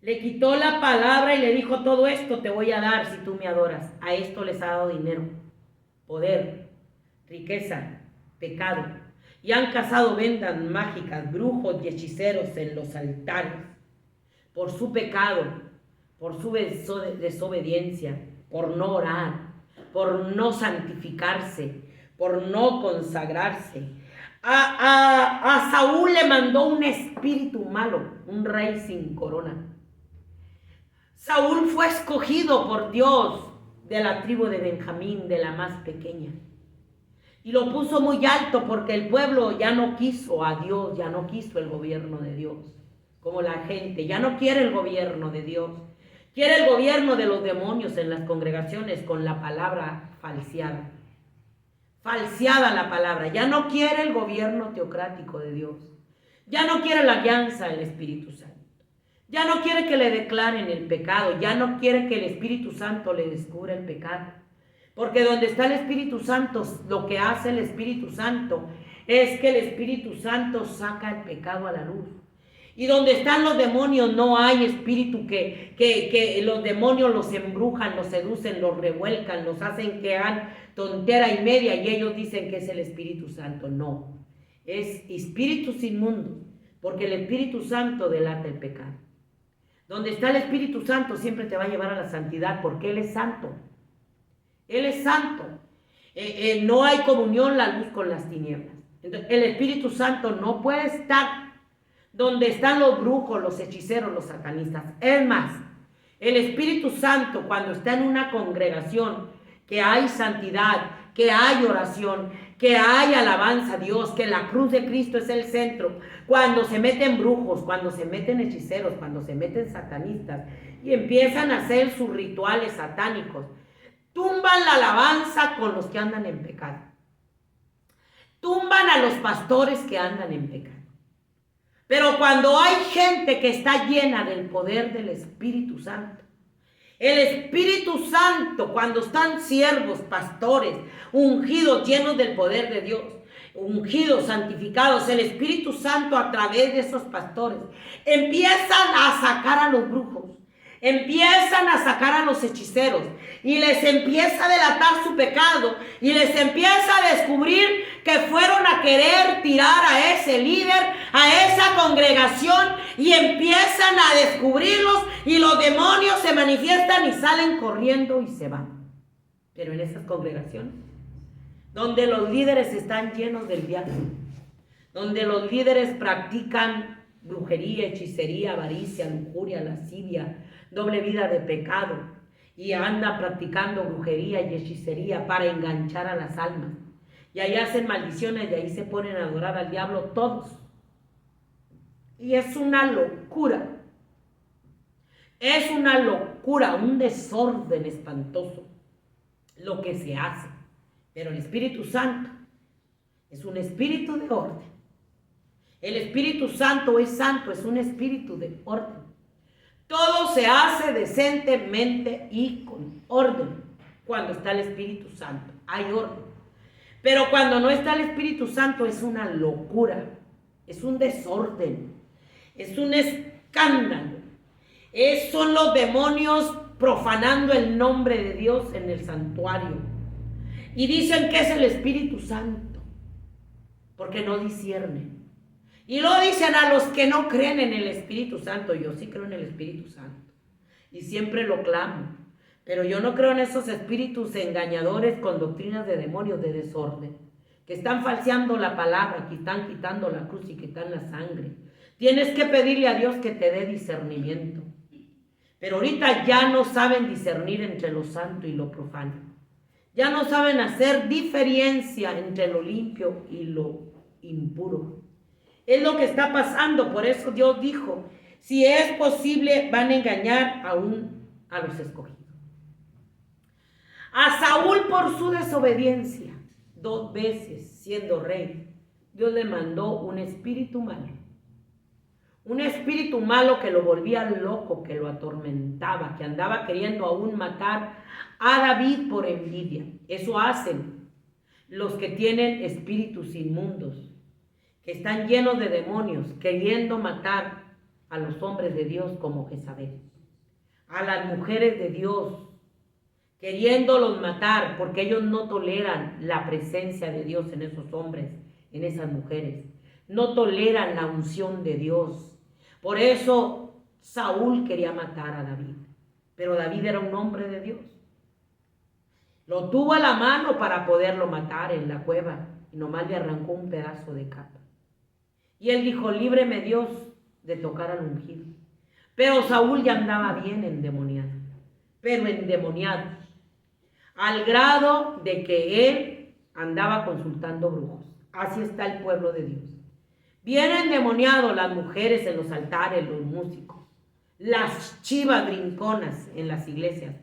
Le quitó la palabra y le dijo, todo esto te voy a dar si tú me adoras. A esto les ha dado dinero, poder, riqueza, pecado. Y han cazado vendas mágicas, brujos y hechiceros en los altares. Por su pecado, por su desobediencia, por no orar, por no santificarse, por no consagrarse. A Saúl le mandó un espíritu malo, un rey sin corona. Saúl fue escogido por Dios de la tribu de Benjamín, de la más pequeña. Y lo puso muy alto porque el pueblo ya no quiso a Dios, ya no quiso el gobierno de Dios. Como la gente, ya no quiere el gobierno de Dios. Quiere el gobierno de los demonios en las congregaciones con la palabra falseada. Falseada la palabra. Ya no quiere el gobierno teocrático de Dios. Ya no quiere la guianza del Espíritu Santo. Ya no quiere que le declaren el pecado. Ya no quiere que el Espíritu Santo le descubra el pecado. Porque donde está el Espíritu Santo, lo que hace el Espíritu Santo es que el Espíritu Santo saca el pecado a la luz. Y donde están los demonios no hay espíritu que los demonios los embrujan, los seducen, los revuelcan, los hacen que hagan tontera y media y ellos dicen que es el Espíritu Santo. No, es espíritus inmundos, porque el Espíritu Santo delata el pecado. Donde está el Espíritu Santo siempre te va a llevar a la santidad porque Él es santo. Él es santo. No hay comunión la luz con las tinieblas. Entonces, el Espíritu Santo no puede estar donde están los brujos, los hechiceros, los satanistas. Es más, el Espíritu Santo cuando está en una congregación que hay santidad, que hay oración, que hay alabanza a Dios, que la cruz de Cristo es el centro, cuando se meten brujos, cuando se meten hechiceros, cuando se meten satanistas y empiezan a hacer sus rituales satánicos, tumban la alabanza con los que andan en pecado. Tumban a los pastores que andan en pecado. Pero cuando hay gente que está llena del poder del Espíritu Santo, el Espíritu Santo, cuando están siervos, pastores, ungidos, llenos del poder de Dios, ungidos, santificados, el Espíritu Santo a través de esos pastores, empiezan a sacar a los brujos, empiezan a sacar a los hechiceros y les empieza a delatar su pecado y les empieza a descubrir que fueron a querer tirar a ese líder, a esa congregación, y empiezan a descubrirlos y los demonios se manifiestan y salen corriendo y se van. Pero en esas congregaciones donde los líderes están llenos del diablo, donde los líderes practican brujería, hechicería, avaricia, lujuria, lascivia, doble vida de pecado, y andan practicando brujería y hechicería para enganchar a las almas, y ahí hacen maldiciones y ahí se ponen a adorar al diablo todos. Y es una locura, un desorden espantoso lo que se hace. Pero el Espíritu Santo es un espíritu de orden. El Espíritu Santo es santo, es un espíritu de orden. Todo se hace decentemente y con orden cuando está el Espíritu Santo. Hay orden. Pero cuando no está el Espíritu Santo es una locura, es un desorden, es un escándalo. Son los demonios profanando el nombre de Dios en el santuario. Y dicen que es el Espíritu Santo, porque no disciernen. Y lo dicen a los que no creen en el Espíritu Santo. Yo sí creo en el Espíritu Santo y siempre lo clamo. Pero yo no creo en esos espíritus engañadores con doctrinas de demonios de desorden, que están falseando la palabra, que están quitando la cruz y quitan la sangre. Tienes que pedirle a Dios que te dé discernimiento. Pero ahorita ya no saben discernir entre lo santo y lo profano. Ya no saben hacer diferencia entre lo limpio y lo impuro. Es lo que está pasando. Por eso Dios dijo, si es posible, van a engañar aún a los escogidos. A Saúl, por su desobediencia, 2 veces siendo rey, Dios le mandó un espíritu malo. Un espíritu malo que lo volvía loco, que lo atormentaba, que andaba queriendo aún matar a David por envidia. Eso hacen los que tienen espíritus inmundos, que están llenos de demonios, queriendo matar a los hombres de Dios como Jezabel, a las mujeres de Dios, queriéndolos matar porque ellos no toleran la presencia de Dios en esos hombres, en esas mujeres. No toleran la unción de Dios. Por eso Saúl quería matar a David, pero David era un hombre de Dios. Lo tuvo a la mano para poderlo matar en la cueva y nomás le arrancó un pedazo de capa. Y él dijo, líbreme Dios de tocar al ungido. Pero Saúl ya andaba bien endemoniado, al grado de que él andaba consultando brujos. Así está el pueblo de Dios. Bien endemoniados las mujeres en los altares, los músicos, las chivas brinconas en las iglesias,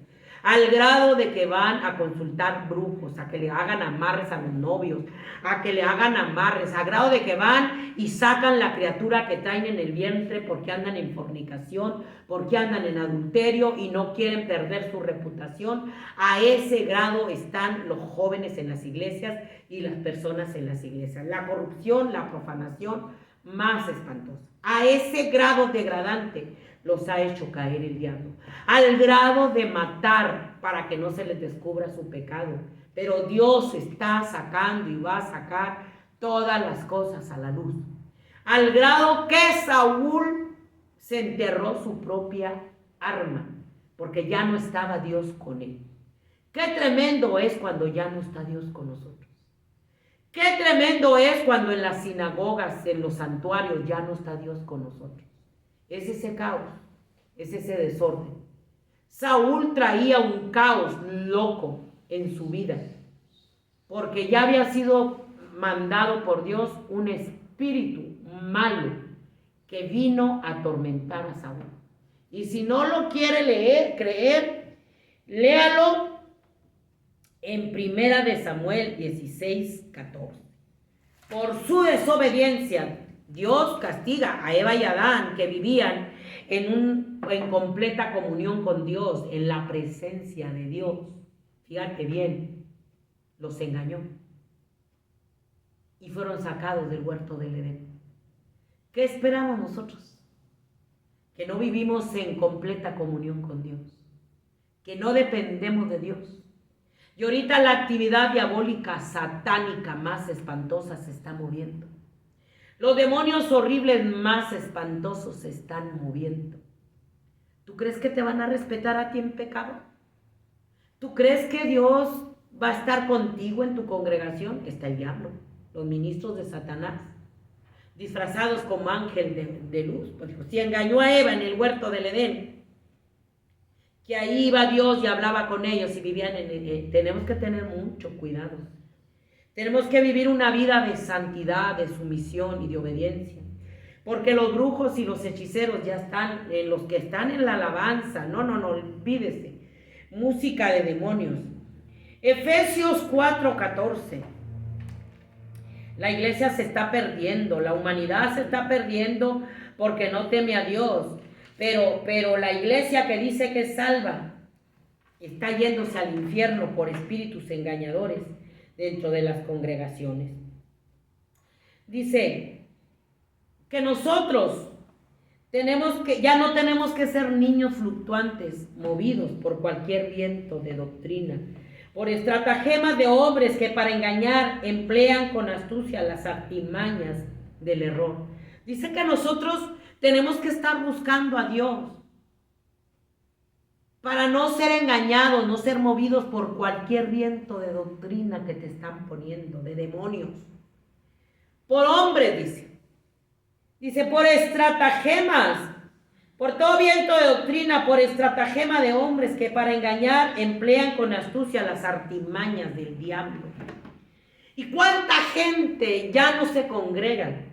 al grado de que van a consultar brujos, a que le hagan amarres a los novios, a que le hagan amarres, a grado de que van y sacan la criatura que traen en el vientre porque andan en fornicación, porque andan en adulterio y no quieren perder su reputación. A ese grado están los jóvenes en las iglesias y las personas en las iglesias. La corrupción, la profanación más espantosa. A ese grado degradante los ha hecho caer el diablo, al grado de matar para que no se les descubra su pecado. Pero Dios está sacando y va a sacar todas las cosas a la luz, al grado que Saúl se enterró su propia arma, porque ya no estaba Dios con él. Qué tremendo es cuando ya no está Dios con nosotros. Qué tremendo es cuando en las sinagogas, en los santuarios, ya no está Dios con nosotros. Es ese caos, es ese desorden. Saúl traía un caos loco en su vida, porque ya había sido mandado por Dios un espíritu malo que vino a atormentar a Saúl. Y si no lo quiere creer, léalo en 1 Samuel 16:14. Por su desobediencia, Dios castiga a Eva y a Adán, que vivían en completa comunión con Dios, en la presencia de Dios. Fíjate bien, los engañó y fueron sacados del huerto del Edén. ¿Qué esperamos nosotros? Que no vivimos en completa comunión con Dios, que no dependemos de Dios. Y ahorita la actividad diabólica, satánica más espantosa se está moviendo. Los demonios horribles más espantosos se están moviendo. ¿Tú crees que te van a respetar a ti en pecado? ¿Tú crees que Dios va a estar contigo en tu congregación? Está el diablo, los ministros de Satanás, disfrazados como ángel de luz. Pues, si engañó a Eva en el huerto del Edén, que ahí iba Dios y hablaba con ellos y vivían tenemos que tener mucho cuidado. Tenemos que vivir una vida de santidad, de sumisión y de obediencia. Porque los brujos y los hechiceros ya están, los que están en la alabanza, no, olvídese. Música de demonios. Efesios 4:14. La iglesia se está perdiendo, la humanidad se está perdiendo porque no teme a Dios. Pero la iglesia que dice que es salva está yéndose al infierno por espíritus engañadores dentro de las congregaciones. Dice que nosotros ya no tenemos que ser niños fluctuantes, movidos por cualquier viento de doctrina, por estratagemas de hombres que para engañar emplean con astucia las artimañas del error. Dice que nosotros tenemos que estar buscando a Dios para no ser engañados, no ser movidos por cualquier viento de doctrina que te están poniendo, de demonios. Por hombres, dice, por estratagemas, por todo viento de doctrina, por estratagema de hombres que para engañar emplean con astucia las artimañas del diablo. ¿Y cuánta gente ya no se congrega?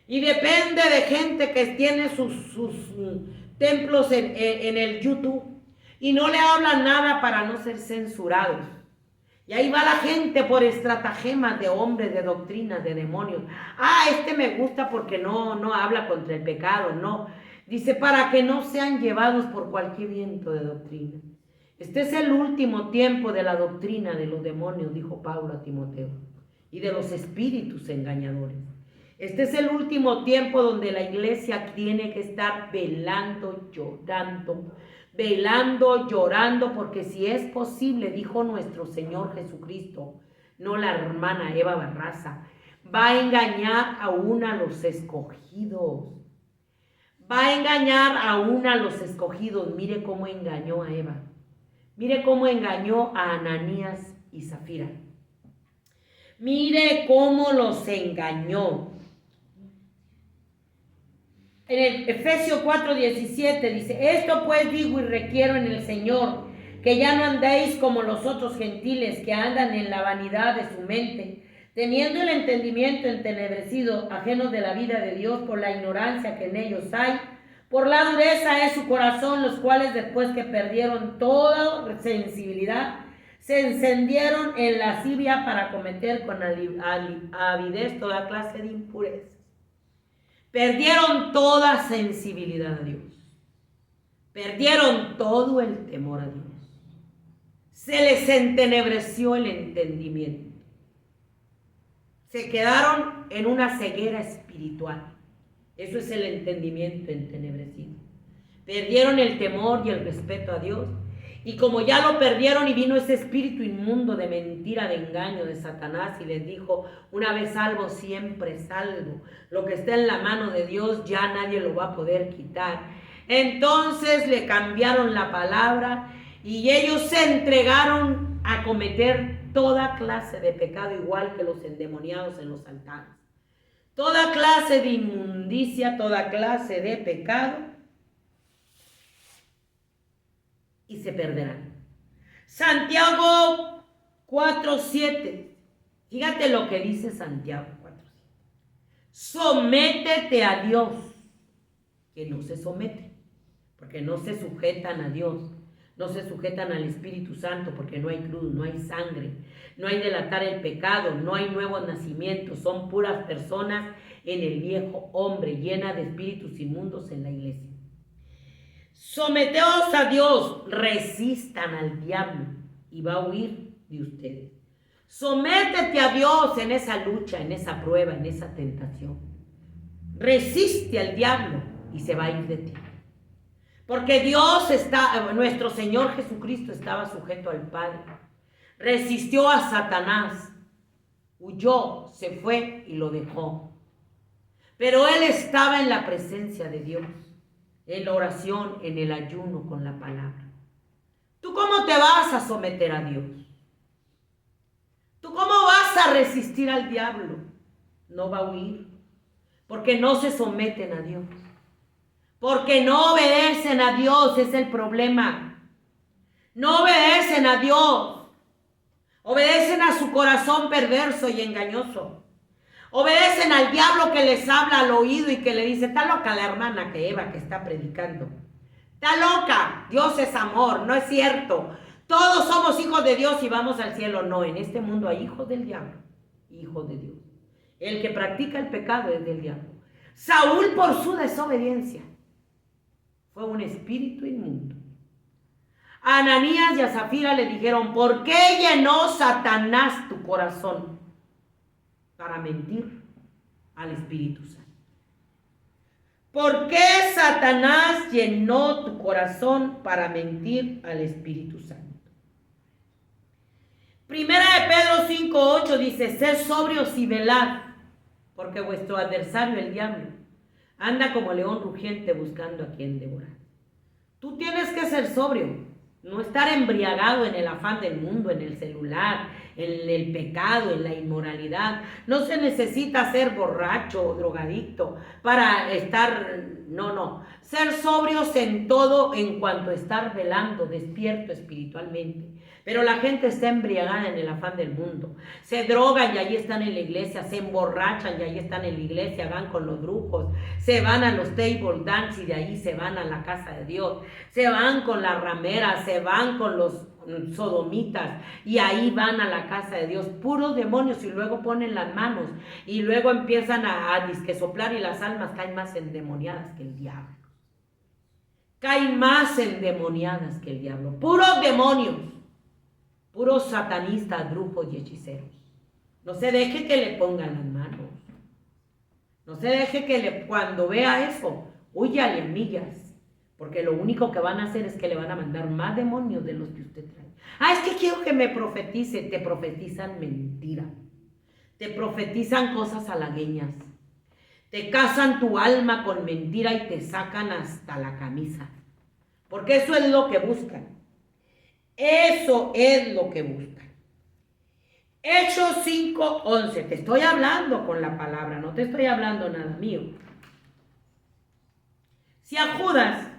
Y depende de gente que tiene sus templos en el YouTube y no le hablan nada para no ser censurados. Y ahí va la gente por estratagemas de hombres, de doctrinas, de demonios. Me gusta porque no habla contra el pecado, no. Dice, para que no sean llevados por cualquier viento de doctrina. Este es el último tiempo de la doctrina de los demonios, dijo Pablo a Timoteo, y de los espíritus engañadores. Este es el último tiempo donde la iglesia tiene que estar velando, llorando, porque si es posible, dijo nuestro Señor Jesucristo, no la hermana Eva Barraza, va a engañar aún a los escogidos. Va a engañar aún a los escogidos. Mire cómo engañó a Eva. Mire cómo engañó a Ananías y Zafira. Mire cómo los engañó. En el Efesios 4:17 dice, esto pues digo y requiero en el Señor, que ya no andéis como los otros gentiles que andan en la vanidad de su mente, teniendo el entendimiento entenebrecido, ajenos de la vida de Dios por la ignorancia que en ellos hay, por la dureza de su corazón, los cuales después que perdieron toda sensibilidad, se encendieron en lascivia para cometer con avidez toda clase de impurezas. Perdieron toda sensibilidad a Dios. Perdieron todo el temor a Dios. Se les entenebreció el entendimiento. Se quedaron en una ceguera espiritual. Eso es el entendimiento entenebrecido. Perdieron el temor y el respeto a Dios. Y como ya lo perdieron y vino ese espíritu inmundo de mentira, de engaño de Satanás y les dijo, una vez salvo, siempre salvo. Lo que está en la mano de Dios ya nadie lo va a poder quitar. Entonces le cambiaron la palabra y ellos se entregaron a cometer toda clase de pecado, igual que los endemoniados en los altares. Toda clase de inmundicia, toda clase de pecado. Y se perderán. Santiago 4:7. Fíjate lo que dice Santiago 4:7. Sométete a Dios, que no se somete, porque no se sujetan a Dios, no se sujetan al Espíritu Santo, porque no hay cruz, no hay sangre, no hay delatar el pecado, no hay nuevo nacimiento, son puras personas en el viejo hombre, llena de espíritus inmundos en la iglesia. Someteos a Dios, resistan al diablo y va a huir de ustedes. Sométete a Dios en esa lucha, en esa prueba, en esa tentación. Resiste al diablo y se va a ir de ti. Porque nuestro Señor Jesucristo estaba sujeto al Padre. Resistió a Satanás, huyó, se fue y lo dejó. Pero él estaba en la presencia de Dios, en la oración, en el ayuno con la palabra. ¿Tú cómo te vas a someter a Dios? ¿Tú cómo vas a resistir al diablo? No va a huir, porque no se someten a Dios. Porque no obedecen a Dios, es el problema. No obedecen a Dios. Obedecen a su corazón perverso y engañoso. Obedecen al diablo que les habla al oído y que le dice, está loca la hermana que Eva que está predicando. Está loca, Dios es amor, no es cierto. Todos somos hijos de Dios y vamos al cielo. No, en este mundo hay hijos del diablo, hijos de Dios. El que practica el pecado es del diablo. Saúl, por su desobediencia, fue un espíritu inmundo. A Ananías y a Zafira le dijeron, ¿por qué llenó Satanás tu corazón? Para mentir al Espíritu Santo. ¿Por qué Satanás llenó tu corazón para mentir al Espíritu Santo? Primera de Pedro 5:8 dice, sed sobrios y velad, porque vuestro adversario el diablo anda como león rugiente buscando a quien devorar. Tú tienes que ser sobrio, no estar embriagado en el afán del mundo, en el celular, en el pecado, en la inmoralidad. No se necesita ser borracho o drogadicto para estar, no. Ser sobrios en todo en cuanto a estar velando, despierto espiritualmente. Pero la gente está embriagada en el afán del mundo. Se drogan y ahí están en la iglesia, se emborrachan y ahí están en la iglesia, van con los brujos, se van a los table dance y de ahí se van a la casa de Dios, se van con las rameras, se van con los sodomitas y ahí van a la casa de Dios, puros demonios, y luego ponen las manos y luego empiezan a disque soplar y las almas caen más endemoniadas que el diablo. Caen más endemoniadas que el diablo, puros demonios. Puros satanistas, brujos y hechiceros. No se deje que le pongan las manos. No se deje que cuando vea eso, húyale en millas. Porque lo único que van a hacer es que le van a mandar más demonios de los que usted trae. Es que quiero que me profetice. Te profetizan mentira. Te profetizan cosas halagueñas. Te casan tu alma con mentira y te sacan hasta la camisa. Porque eso es lo que buscan. Eso es lo que buscan. Hechos 5:11. Te estoy hablando con la palabra, no te estoy hablando nada mío. Si a Judas,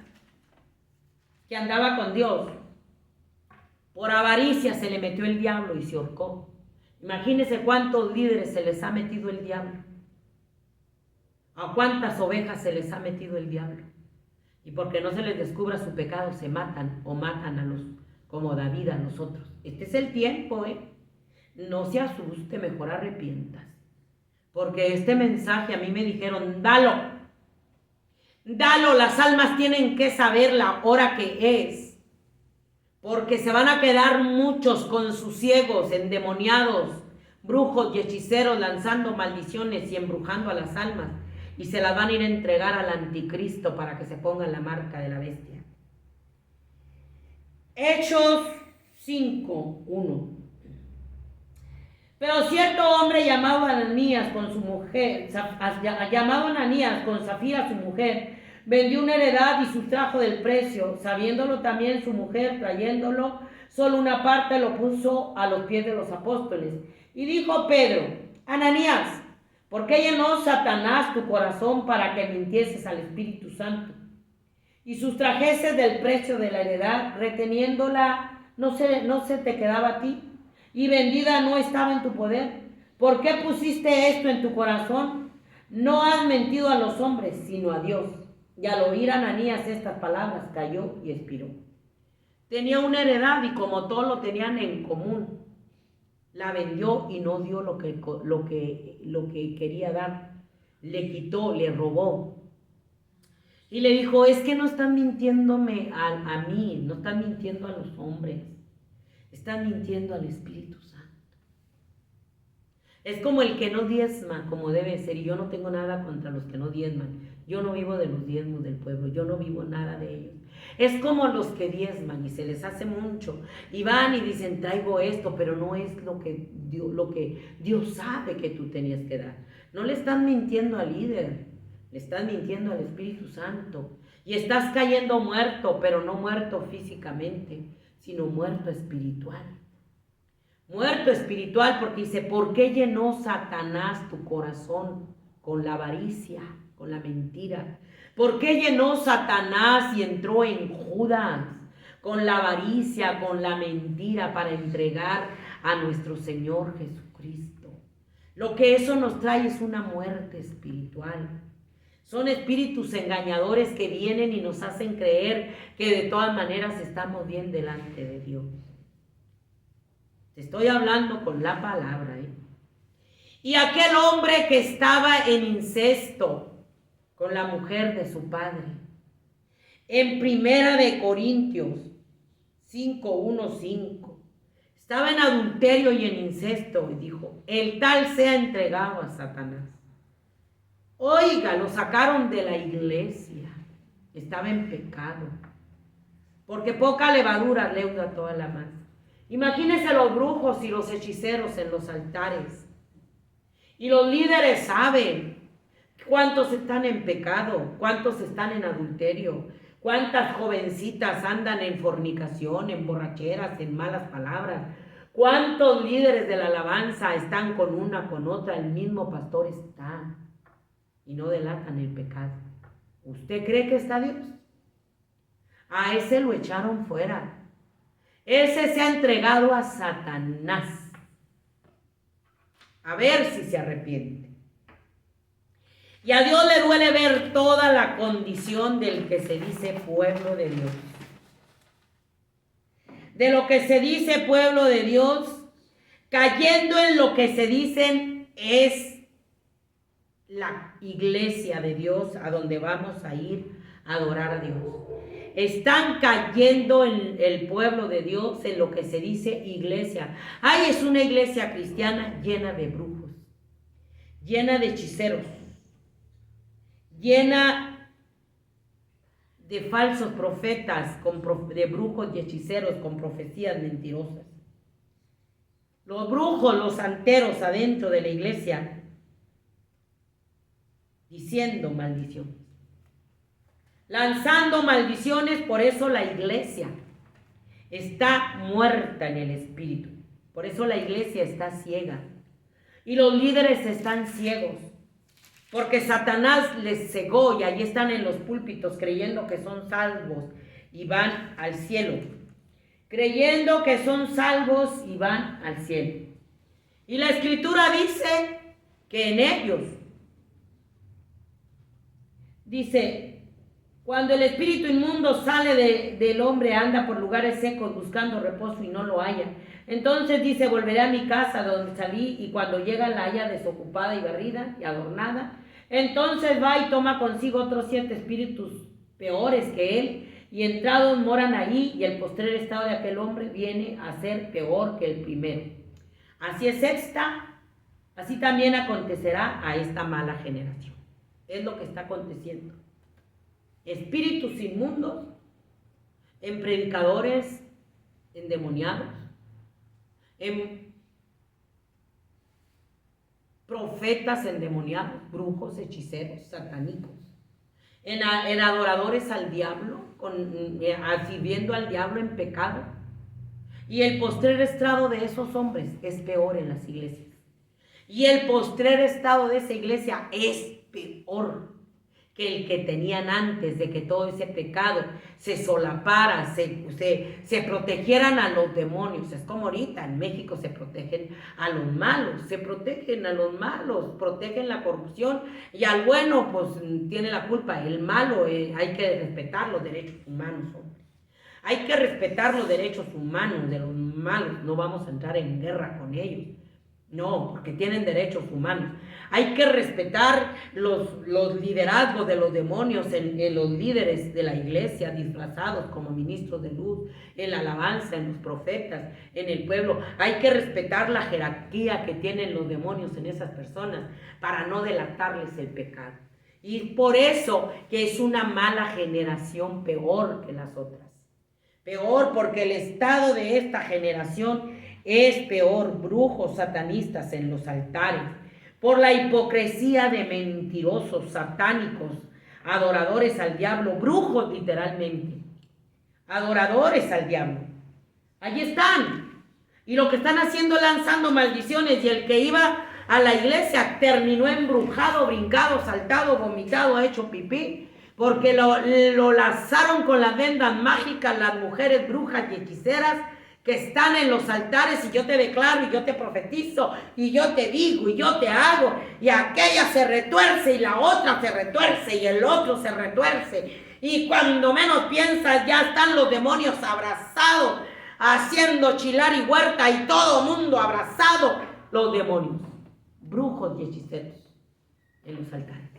que andaba con Dios, por avaricia se le metió el diablo y se ahorcó. Imagínense cuántos líderes se les ha metido el diablo. A cuántas ovejas se les ha metido el diablo. Y porque no se les descubra su pecado, se matan o matan a los como David a nosotros. Este es el tiempo, No se asuste, mejor arrepientas. Porque este mensaje a mí me dijeron, dalo, las almas tienen que saber la hora que es. Porque se van a quedar muchos con sus ciegos, endemoniados, brujos y hechiceros lanzando maldiciones y embrujando a las almas. Y se las van a ir a entregar al anticristo para que se pongan la marca de la bestia. Hechos 5:1. Pero cierto hombre llamado Ananías con Zafira su mujer, vendió una heredad y sustrajo del precio. Sabiéndolo también su mujer, trayéndolo, solo una parte lo puso a los pies de los apóstoles. Y dijo Pedro, Ananías, ¿por qué llenó Satanás tu corazón para que mintieses al Espíritu Santo? Y sustrajeses del precio de la heredad, reteniéndola, no se te quedaba a ti, y vendida no estaba en tu poder. ¿Por qué pusiste esto en tu corazón? No has mentido a los hombres, sino a Dios. Y al oír Ananías estas palabras, cayó y expiró. Tenía una heredad y como todos lo tenían en común, la vendió y no dio lo que quería dar. le quitó, le robó. Y le dijo, es que no están mintiéndome a mí, no están mintiendo a los hombres, están mintiendo al Espíritu Santo. Es como el que no diezma como debe ser, y yo no tengo nada contra los que no diezman. Yo no vivo de los diezmos del pueblo, yo no vivo nada de ellos. Es como los que diezman y se les hace mucho y van y dicen, traigo esto, pero no es lo que Dios sabe que tú tenías que dar. No le están mintiendo al líder, le están mintiendo al Espíritu Santo. Y estás cayendo muerto, pero no muerto físicamente, sino muerto espiritual. Muerto espiritual, porque dice, ¿por qué llenó Satanás tu corazón con la avaricia, con la mentira? ¿Por qué llenó Satanás y entró en Judas con la avaricia, con la mentira para entregar a nuestro Señor Jesucristo? Lo que eso nos trae es una muerte espiritual. Son espíritus engañadores que vienen y nos hacen creer que de todas maneras estamos bien delante de Dios. Te estoy hablando con la palabra, ¿eh? Y aquel hombre que estaba en incesto con la mujer de su padre. En Primera de Corintios 5:1-5. Estaba en adulterio y en incesto y dijo, el tal sea entregado a Satanás. Oiga, lo sacaron de la iglesia. Estaba en pecado. Porque poca levadura leuda toda la masa. Imagínense los brujos y los hechiceros en los altares. Y los líderes saben cuántos están en pecado, cuántos están en adulterio, cuántas jovencitas andan en fornicación, en borracheras, en malas palabras. Cuántos líderes de la alabanza están con una, con otra, el mismo pastor está y no delatan el pecado. ¿Usted cree que está Dios? A ese lo echaron fuera. Ese se ha entregado a Satanás. A ver si se arrepiente. Y a Dios le duele ver toda la condición del que se dice pueblo de Dios. De lo que se dice pueblo de Dios, cayendo en lo que se dicen es la iglesia de Dios a donde vamos a ir a adorar a Dios. Están cayendo en el pueblo de Dios en lo que se dice iglesia. Ay, es una iglesia cristiana llena de brujos, llena de hechiceros, llena de falsos profetas, de brujos y hechiceros con profecías mentirosas. Los brujos, los santeros adentro de la iglesia diciendo maldiciones, lanzando maldiciones. Por eso la iglesia está muerta en el espíritu, por eso la iglesia está ciega y los líderes están ciegos, porque Satanás les cegó y allí están en los púlpitos creyendo que son salvos y van al cielo, creyendo que son salvos y van al cielo. Y la escritura dice que en ellos, dice, cuando el espíritu inmundo sale del hombre, anda por lugares secos buscando reposo y no lo halla. Entonces dice, volveré a mi casa donde salí, y cuando llega la halla desocupada y barrida y adornada. Entonces va y toma consigo otros 7 espíritus peores que él, y entrados moran allí, y el postrer estado de aquel hombre viene a ser peor que el primero. Así es así también acontecerá a esta mala generación. Es lo que está aconteciendo. Espíritus inmundos en predicadores endemoniados, en profetas endemoniados, brujos, hechiceros, satánicos, en adoradores al diablo, sirviendo al diablo en pecado. Y el postrer estado de esos hombres es peor en las iglesias. Y el postrer estado de esa iglesia es peor que el que tenían antes de que todo ese pecado se solapara, se protegieran a los demonios. Es como ahorita en México se protegen a los malos, protegen la corrupción, y al bueno pues tiene la culpa. El malo, hay que respetar los derechos humanos, hombre. Hay que respetar los derechos humanos de los malos, no vamos a entrar en guerra con ellos. No, porque tienen derechos humanos. Hay que respetar los liderazgos de los demonios en los líderes de la iglesia, disfrazados como ministros de luz, en la alabanza, en los profetas, en el pueblo. Hay que respetar la jerarquía que tienen los demonios en esas personas para no delatarles el pecado. Y por eso que es una mala generación, peor que las otras. Peor porque el estado de esta generación es peor. Brujos satanistas en los altares, por la hipocresía de mentirosos, satánicos, adoradores al diablo, brujos literalmente, adoradores al diablo. Allí están. Y lo que están haciendo es lanzando maldiciones, y el que iba a la iglesia terminó embrujado, brincado, saltado, vomitado, hecho pipí, porque lo lazaron con las vendas mágicas las mujeres brujas y hechiceras que están en los altares, y yo te declaro y yo te profetizo y yo te digo y yo te hago, y aquella se retuerce y la otra se retuerce y el otro se retuerce, y cuando menos piensas ya están los demonios abrazados haciendo chilar y huerta, y todo mundo abrazado, los demonios, brujos y hechiceros en los altares.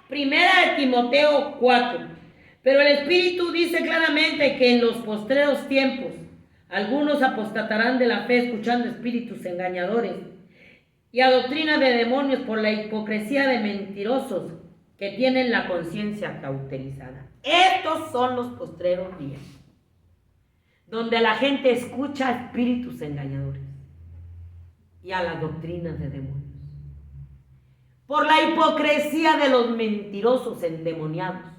Primera de Timoteo 4. Pero el Espíritu dice claramente que en los postreros tiempos algunos apostatarán de la fe, escuchando espíritus engañadores y a doctrina de demonios, por la hipocresía de mentirosos que tienen la conciencia cauterizada. Estos son los postreros días, donde la gente escucha espíritus engañadores y a las doctrinas de demonios, por la hipocresía de los mentirosos endemoniados,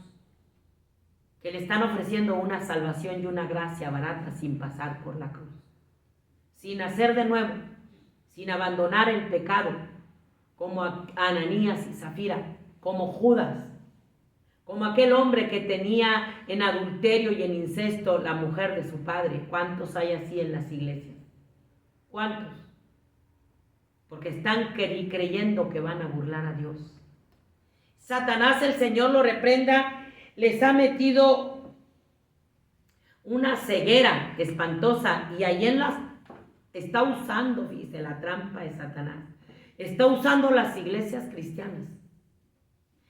que le están ofreciendo una salvación y una gracia barata sin pasar por la cruz, sin nacer de nuevo, sin abandonar el pecado, como Ananías y Zafira, como Judas, como aquel hombre que tenía en adulterio y en incesto la mujer de su padre. ¿Cuántos hay así en las iglesias? ¿Cuántos? Porque están creyendo que van a burlar a Dios. Satanás, el Señor lo reprenda, les ha metido una ceguera espantosa, y ahí está usando, dice, la trampa de Satanás. Está usando las iglesias cristianas,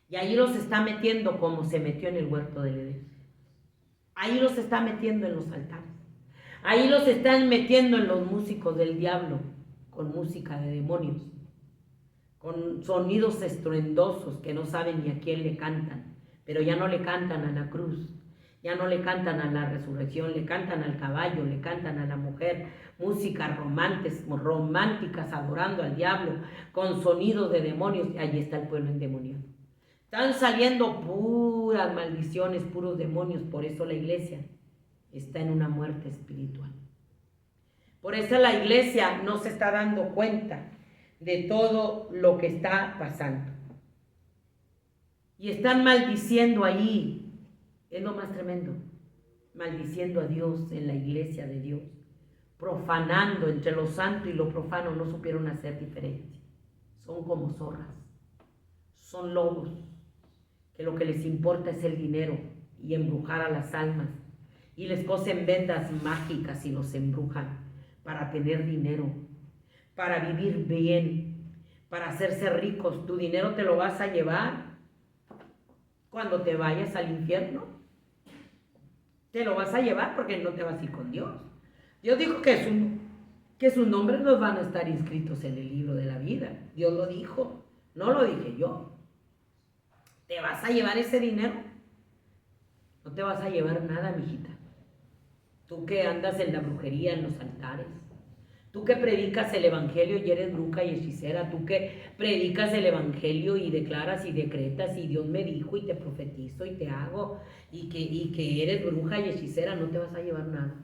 y ahí los está metiendo como se metió en el huerto del Edén. Ahí los está metiendo en los altares. Ahí los están metiendo en los músicos del diablo, con música de demonios, con sonidos estruendosos que no saben ni a quién le cantan. Pero ya no le cantan a la cruz, ya no le cantan a la resurrección, le cantan al caballo, le cantan a la mujer, músicas románticas adorando al diablo, con sonidos de demonios. Allí está el pueblo endemoniado. Están saliendo puras maldiciones, puros demonios. Por eso la iglesia está en una muerte espiritual. Por eso la iglesia no se está dando cuenta de todo lo que está pasando. Y están maldiciendo ahí, es lo más tremendo, maldiciendo a Dios en la iglesia de Dios, profanando entre lo santo y lo profano. No supieron hacer diferencia. Son como zorras, son lobos, que lo que les importa es el dinero y embrujar a las almas, y les cosen vendas mágicas y los embrujan para tener dinero, para vivir bien, para hacerse ricos. Tu dinero te lo vas a llevar cuando te vayas al infierno. Te lo vas a llevar, porque no te vas a ir con Dios. Dios dijo que sus nombres no van a estar inscritos en el libro de la vida. Dios lo dijo, no lo dije yo. ¿Te vas a llevar ese dinero? No te vas a llevar nada, mijita. Tú que andas en la brujería, en los altares, tú que predicas el evangelio y eres bruja y hechicera, tú que predicas el evangelio y declaras y decretas y Dios me dijo y te profetizo y te hago, y que eres bruja y hechicera, no te vas a llevar nada.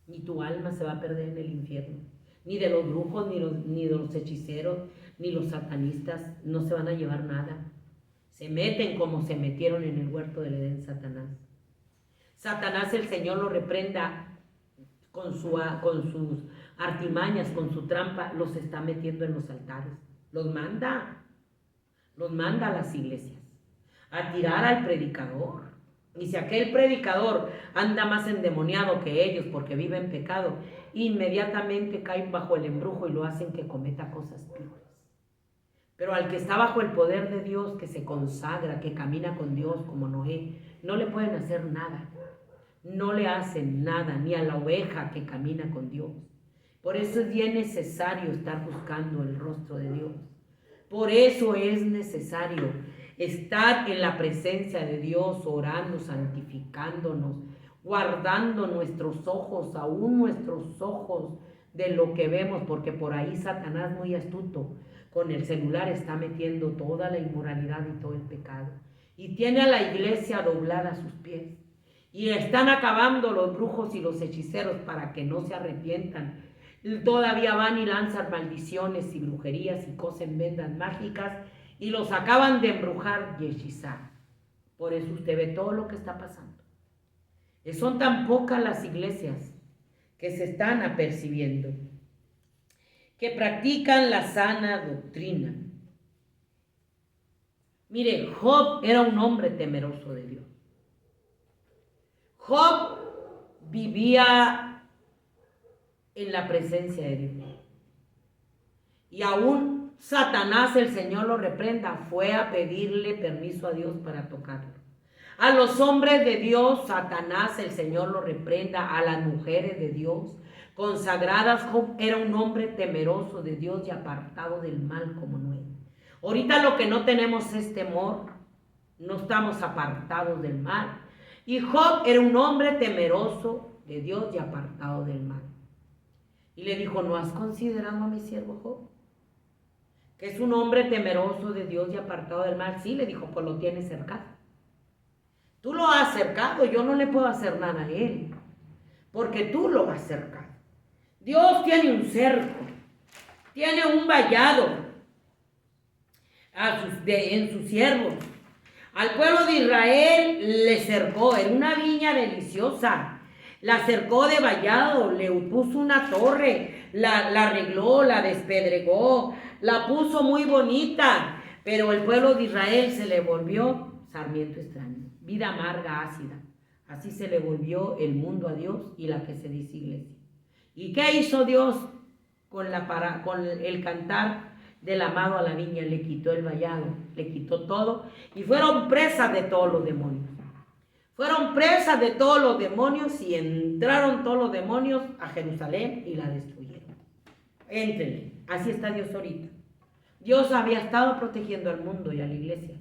Ni tu alma se va a perder en el infierno. Ni de los brujos, ni de los hechiceros, ni los satanistas no se van a llevar nada. Se meten como se metieron en el huerto del Edén Satanás. Satanás, el Señor lo reprenda, con sus artimañas, con su trampa, los está metiendo en los altares. Los manda a las iglesias a tirar al predicador, Y si aquel predicador anda más endemoniado que ellos porque vive en pecado, inmediatamente caen bajo el embrujo y lo hacen que cometa cosas peores. Pero al que está bajo el poder de Dios, que se consagra, que camina con Dios como Noé, no le pueden hacer nada. No le hacen nada, ni a la oveja que camina con Dios. Por eso es bien necesario estar buscando el rostro de Dios. Por eso es necesario estar en la presencia de Dios, orando, santificándonos, guardando nuestros ojos, aún nuestros ojos de lo que vemos, porque por ahí Satanás, muy astuto, con el celular está metiendo toda la inmoralidad y todo el pecado. Y tiene a la iglesia doblada a sus pies. Y están acabando los brujos y los hechiceros para que no se arrepientan. Todavía van y lanzan maldiciones y brujerías y cosen vendas mágicas y los acaban de embrujar y hechizar. Por eso usted ve todo lo que está pasando. Son tan pocas las iglesias que se están apercibiendo, que practican la sana doctrina. Mire, Job era un hombre temeroso de Dios. Job vivía en la presencia de Dios. Y aún Satanás, el Señor lo reprenda, fue a pedirle permiso a Dios para tocarlo. A los hombres de Dios, Satanás, el Señor lo reprenda. A las mujeres de Dios consagradas, Job era un hombre temeroso de Dios y apartado del mal como Noé. Ahorita lo que no tenemos es temor, no estamos apartados del mal. Y Job era un hombre temeroso de Dios y apartado del mal. Y le dijo, ¿no has considerado a mi siervo Job? Que es un hombre temeroso de Dios y apartado del mal. Sí, le dijo, pues lo tienes cercado. Tú lo has cercado, yo no le puedo hacer nada a él, porque tú lo has cercado. Dios tiene un cerco, tiene un vallado en sus siervos. Al pueblo de Israel le cercó, en una viña deliciosa, la cercó de vallado, le puso una torre, la arregló, la despedregó, la puso muy bonita, pero el pueblo de Israel se le volvió sarmiento extraño, vida amarga, ácida. Así se le volvió el mundo a Dios y la que se dice iglesia. ¿Y qué hizo Dios con el cantar del amado a la viña? Le quitó el vallado, le quitó todo y fueron presas de todos los demonios. Fueron presas de todos los demonios y entraron todos los demonios a Jerusalén y la destruyeron. Éntrenle, así está Dios ahorita. Dios había estado protegiendo al mundo y a la iglesia.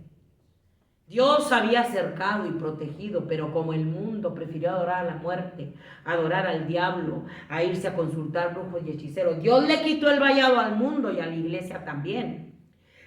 Dios había cercado y protegido, pero como el mundo prefirió adorar a la muerte, adorar al diablo, a irse a consultar brujos y hechiceros, Dios le quitó el vallado al mundo y a la iglesia también.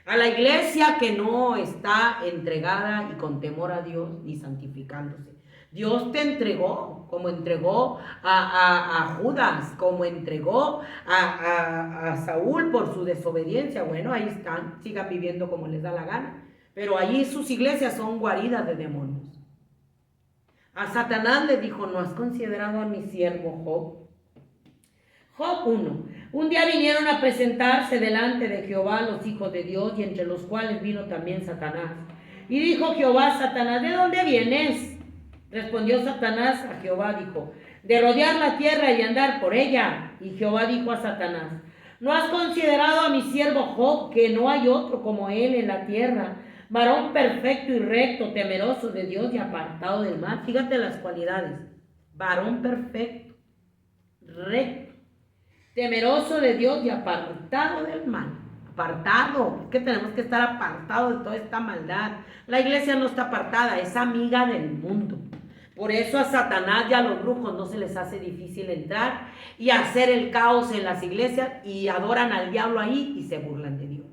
A la iglesia que no está entregada y con temor a Dios ni santificándose. Dios te entregó, como entregó a Judas, como entregó a Saúl por su desobediencia. Bueno, ahí están, sigan viviendo como les da la gana. Pero allí sus iglesias son guaridas de demonios. A Satanás le dijo, ¿no has considerado a mi siervo Job? Job 1. Un día vinieron a presentarse delante de Jehová los hijos de Dios, y entre los cuales vino también Satanás. Y dijo Jehová a Satanás, ¿de dónde vienes? Respondió Satanás a Jehová, dijo, de rodear la tierra y andar por ella. Y Jehová dijo a Satanás, ¿no has considerado a mi siervo Job, que no hay otro como él en la tierra, varón perfecto y recto, temeroso de Dios y apartado del mal? Fíjate las cualidades. Varón perfecto, recto, temeroso de Dios y apartado del mal. Apartado, es que tenemos que estar apartados de toda esta maldad. La iglesia no está apartada, es amiga del mundo. Por eso a Satanás y a los brujos no se les hace difícil entrar y hacer el caos en las iglesias, y adoran al diablo ahí y se burlan de Dios,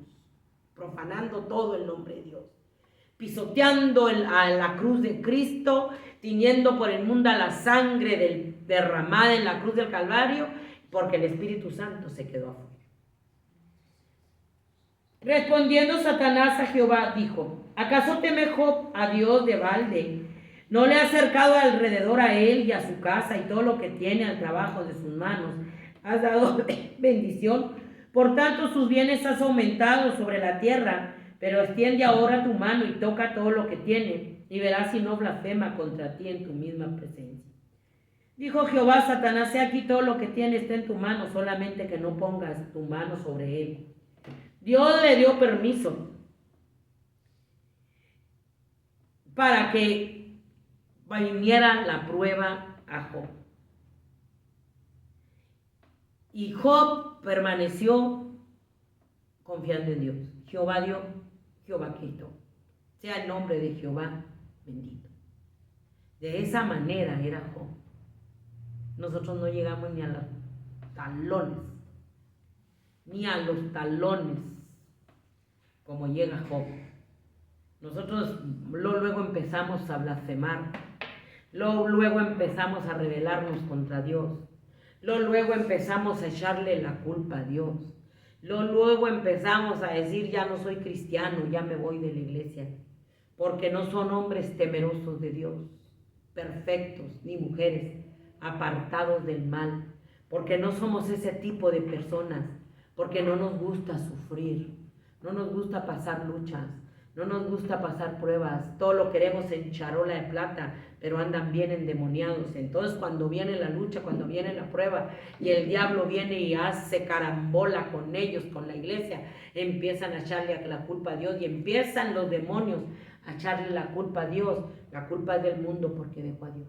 profanando todo el nombre de Dios, pisoteando a la cruz de Cristo, tiñendo por el mundo la sangre derramada en la cruz del Calvario, porque el Espíritu Santo se quedó afuera. Respondiendo Satanás a Jehová, dijo, ¿acaso teme Job a Dios de balde? ¿No le ha acercado alrededor a él y a su casa y todo lo que tiene al trabajo de sus manos? Has dado bendición. Por tanto, sus bienes has aumentado sobre la tierra, Pero extiende ahora tu mano y toca todo lo que tiene, y verás si no blasfema contra ti en tu misma presencia. Dijo Jehová a Satanás: he aquí todo lo que tiene está en tu mano, solamente que no pongas tu mano sobre él. Dios le dio permiso para que viniera la prueba a Job. Y Job permaneció confiando en Dios. Jehová dio, Jehová quitó. Sea el nombre de Jehová bendito. De esa manera era Job. Nosotros no llegamos ni a los talones, como llega Job. Nosotros luego empezamos a blasfemar, luego empezamos a rebelarnos contra Dios, luego empezamos a echarle la culpa a Dios, luego empezamos a decir: ya no soy cristiano, ya me voy de la iglesia, porque no son hombres temerosos de Dios, perfectos, ni mujeres apartados del mal, porque no somos ese tipo de personas, porque no nos gusta sufrir, no nos gusta pasar luchas, no nos gusta pasar pruebas, todo lo queremos en charola de plata, pero andan bien endemoniados. Entonces cuando viene la lucha, cuando viene la prueba y el diablo viene y hace carambola con ellos, con la iglesia, empiezan a echarle la culpa a Dios y empiezan los demonios a echarle la culpa a Dios. La culpa es del mundo porque dejó a Dios.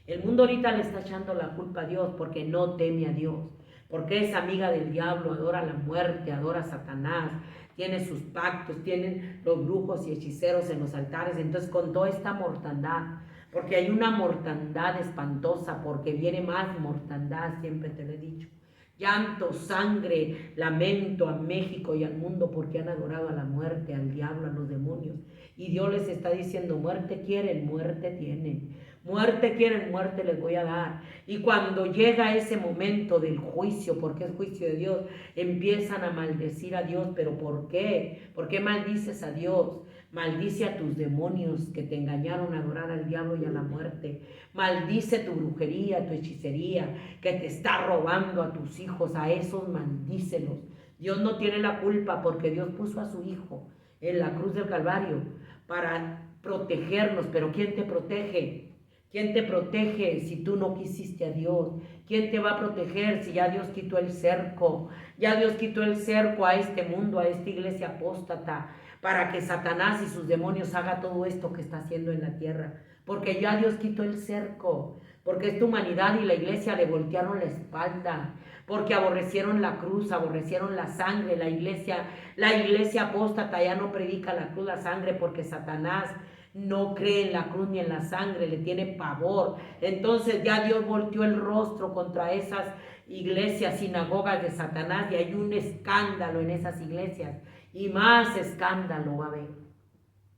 El mundo ahorita le está echando la culpa a Dios porque no teme a Dios, porque es amiga del diablo, adora la muerte, adora a Satanás, tiene sus pactos, tienen los brujos y hechiceros en los altares. Entonces con toda esta mortandad, porque hay una mortandad espantosa, porque viene más mortandad, siempre te lo he dicho. Llanto, sangre, lamento a México y al mundo porque han adorado a la muerte, al diablo, a los demonios. Y Dios les está diciendo: muerte quieren, muerte tienen. Muerte quieren, muerte les voy a dar. Y cuando llega ese momento del juicio, porque es juicio de Dios, empiezan a maldecir a Dios. ¿Pero por qué? ¿Por qué maldices a Dios? Maldice a tus demonios que te engañaron a adorar al diablo y a la muerte. Maldice tu brujería, tu hechicería, que te está robando a tus hijos. A esos maldícelos. Dios no tiene la culpa, porque Dios puso a su Hijo en la cruz del Calvario para protegernos. Pero ¿quién te protege? ¿Quién te protege si tú no quisiste a Dios? ¿Quién te va a proteger si ya Dios quitó el cerco? Ya Dios quitó el cerco a este mundo, a esta iglesia apóstata, para que Satanás y sus demonios haga todo esto que está haciendo en la tierra. Porque ya Dios quitó el cerco, porque esta humanidad y la iglesia le voltearon la espalda, porque aborrecieron la cruz, aborrecieron la sangre. La iglesia apóstata ya no predica la cruz, la sangre, porque Satanás no cree en la cruz ni en la sangre, le tiene pavor. Entonces ya Dios volteó el rostro contra esas iglesias, sinagogas de Satanás, y hay un escándalo en esas iglesias, y más escándalo va a haber.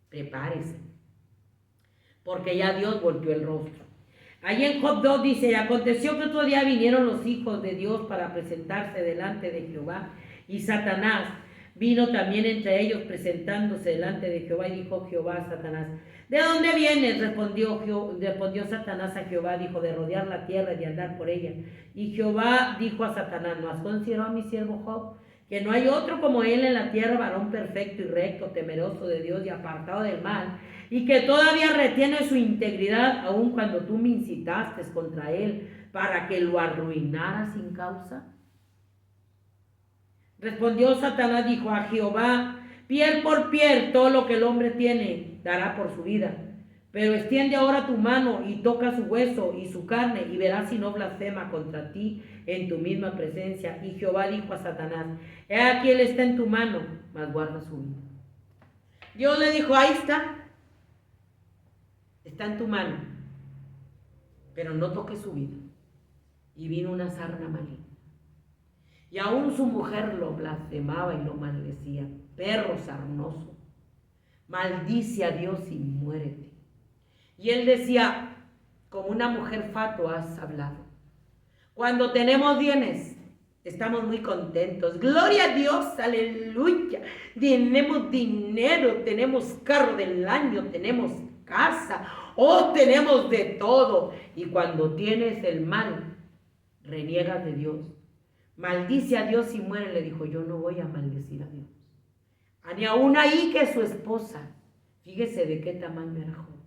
Prepárese, porque ya Dios volteó el rostro. Allí en Job 2 dice: aconteció que otro día vinieron los hijos de Dios para presentarse delante de Jehová, y Satanás vino también entre ellos, presentándose delante de Jehová. Y dijo Jehová a Satanás: ¿de dónde vienes? Respondió Satanás a Jehová, dijo: de rodear la tierra y de andar por ella. Y Jehová dijo a Satanás: ¿no has considerado a mi siervo Job? Que no hay otro como él en la tierra, varón perfecto y recto, temeroso de Dios y apartado del mal, y que todavía retiene su integridad, aun cuando tú me incitaste contra él para que lo arruinara sin causa. Respondió Satanás, dijo a Jehová: piel por piel, todo lo que el hombre tiene dará por su vida. Pero extiende ahora tu mano y toca su hueso y su carne, y verás si no blasfema contra ti en tu misma presencia. Y Jehová dijo a Satanás: he aquí él está en tu mano, mas guarda su vida. Dios le dijo: ahí está en tu mano, pero no toques su vida. Y vino una sarna maligna. Y aún su mujer lo blasfemaba y lo maldecía: perro sarnoso, maldice a Dios y muérete. Y él decía: como una mujer fatua has hablado. Cuando tenemos bienes, estamos muy contentos. Gloria a Dios, aleluya. Tenemos dinero, tenemos carro del año, tenemos casa, tenemos de todo. Y cuando tienes el mal, reniegas de Dios. Maldice a Dios y muere. Le dijo: yo no voy a maldecir a Dios. Ni aún ahí que su esposa. Fíjese de qué tamaño era Job.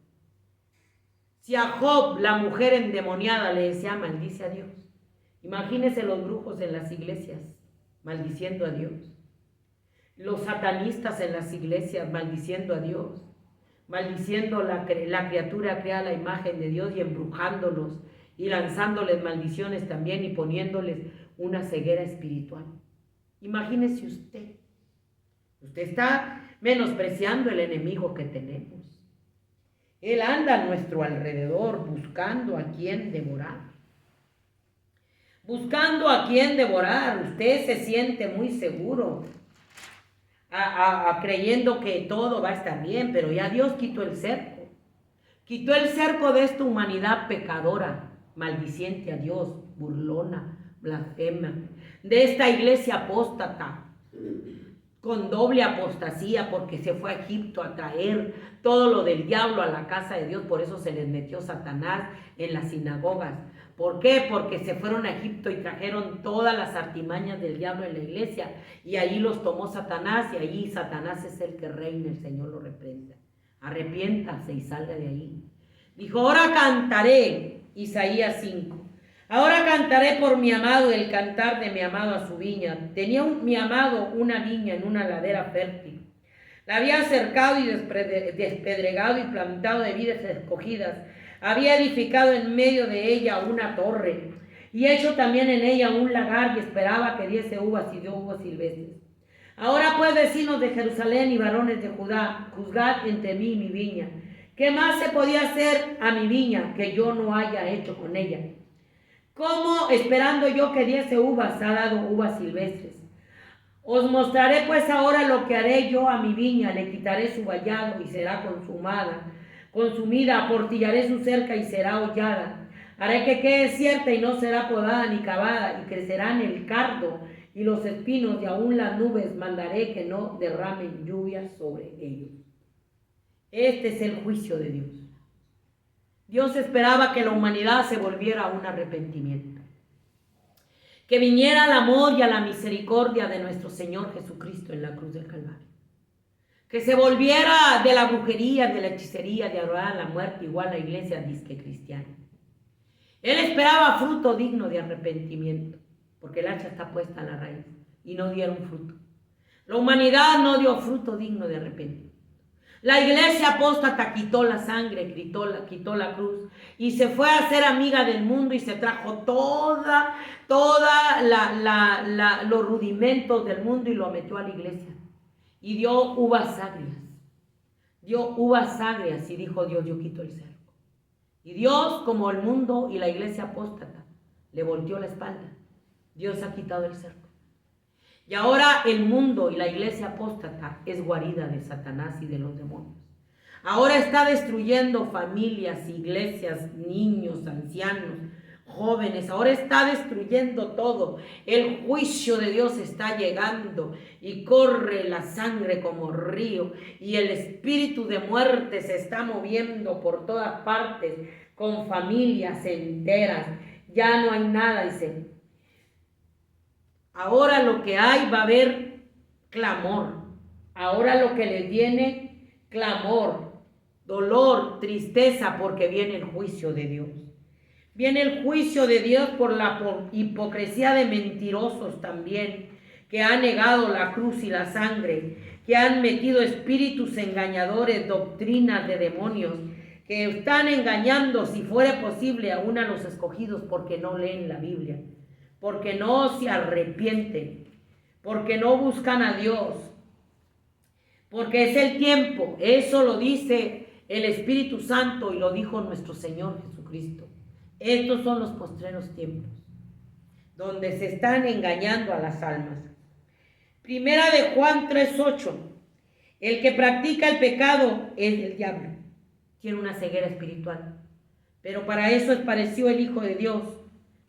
Si a Job, la mujer endemoniada, le decía maldice a Dios, imagínese los brujos en las iglesias maldiciendo a Dios. Los satanistas en las iglesias maldiciendo a Dios, maldiciendo la criatura creada a la imagen de Dios y embrujándolos y lanzándoles maldiciones también y poniéndoles una ceguera espiritual. Imagínese usted. Usted está menospreciando el enemigo que tenemos. Él anda a nuestro alrededor buscando a quien devorar. Buscando a quien devorar. Usted se siente muy seguro, creyendo que todo va a estar bien, pero ya Dios quitó el cerco. Quitó el cerco de esta humanidad pecadora, maldiciente a Dios, burlona, blasfema, de esta iglesia apóstata, con doble apostasía, porque se fue a Egipto a traer todo lo del diablo a la casa de Dios. Por eso se les metió Satanás en las sinagogas. ¿Por qué? Porque se fueron a Egipto y trajeron todas las artimañas del diablo en la iglesia, y allí los tomó Satanás, y allí Satanás es el que reina. El Señor lo reprenda. Arrepiéntase y salga de ahí. Dijo, ahora cantaré, Isaías 5. Ahora cantaré por mi amado el cantar de mi amado a su viña. Tenía mi amado una viña en una ladera fértil. La había cercado y despedregado y plantado de vides escogidas. Había edificado en medio de ella una torre y hecho también en ella un lagar, y esperaba que diese uvas, y dio uvas silvestres. Ahora pues, vecinos de Jerusalén y varones de Judá, juzgad entre mí y mi viña. ¿Qué más se podía hacer a mi viña que yo no haya hecho con ella? ¿Cómo, esperando yo que diese uvas, ha dado uvas silvestres? Os mostraré pues ahora lo que haré yo a mi viña. Le quitaré su vallado y será consumida, aportillaré su cerca y será hollada. Haré que quede cierta y no será podada ni cavada, y crecerán el cardo y los espinos, y aún las nubes mandaré que no derramen lluvias sobre ellos. Este es el juicio de Dios. Dios esperaba que la humanidad se volviera a un arrepentimiento, que viniera al amor y a la misericordia de nuestro Señor Jesucristo en la cruz del Calvario, que se volviera de la brujería, de la hechicería, de adorar a la muerte, igual la iglesia disque cristiana. Él esperaba fruto digno de arrepentimiento, porque el hacha está puesta en la raíz, y no dieron fruto. La humanidad no dio fruto digno de arrepentimiento. La iglesia apóstata quitó la sangre, quitó la cruz, y se fue a ser amiga del mundo, y se trajo toda los rudimentos del mundo y lo metió a la iglesia. Y dio uvas agrias. Y dijo Dios, yo quito el cerco. Y Dios, como el mundo y la iglesia apóstata, le volteó la espalda. Dios ha quitado el cerco. Y ahora el mundo y la iglesia apóstata es guarida de Satanás y de los demonios. Ahora está destruyendo familias, iglesias, niños, ancianos, jóvenes. Ahora está destruyendo todo. El juicio de Dios está llegando y corre la sangre como río, y el espíritu de muerte se está moviendo por todas partes con familias enteras. Ya no hay nada, dice. Ahora lo que hay, va a haber clamor. Ahora lo que les viene, clamor, dolor, tristeza, porque viene el juicio de Dios. Viene el juicio de Dios por la hipocresía de mentirosos también, que han negado la cruz y la sangre, que han metido espíritus engañadores, doctrinas de demonios, que están engañando, si fuera posible, aún a los escogidos, porque no leen la Biblia, porque no se arrepienten, porque no buscan a Dios, porque es el tiempo. Eso lo dice el Espíritu Santo y lo dijo nuestro Señor Jesucristo. Estos son los postreros tiempos, donde se están engañando a las almas. Primera de Juan 3:8. El que practica el pecado es el diablo. Tiene una ceguera espiritual. Pero para eso apareció el Hijo de Dios,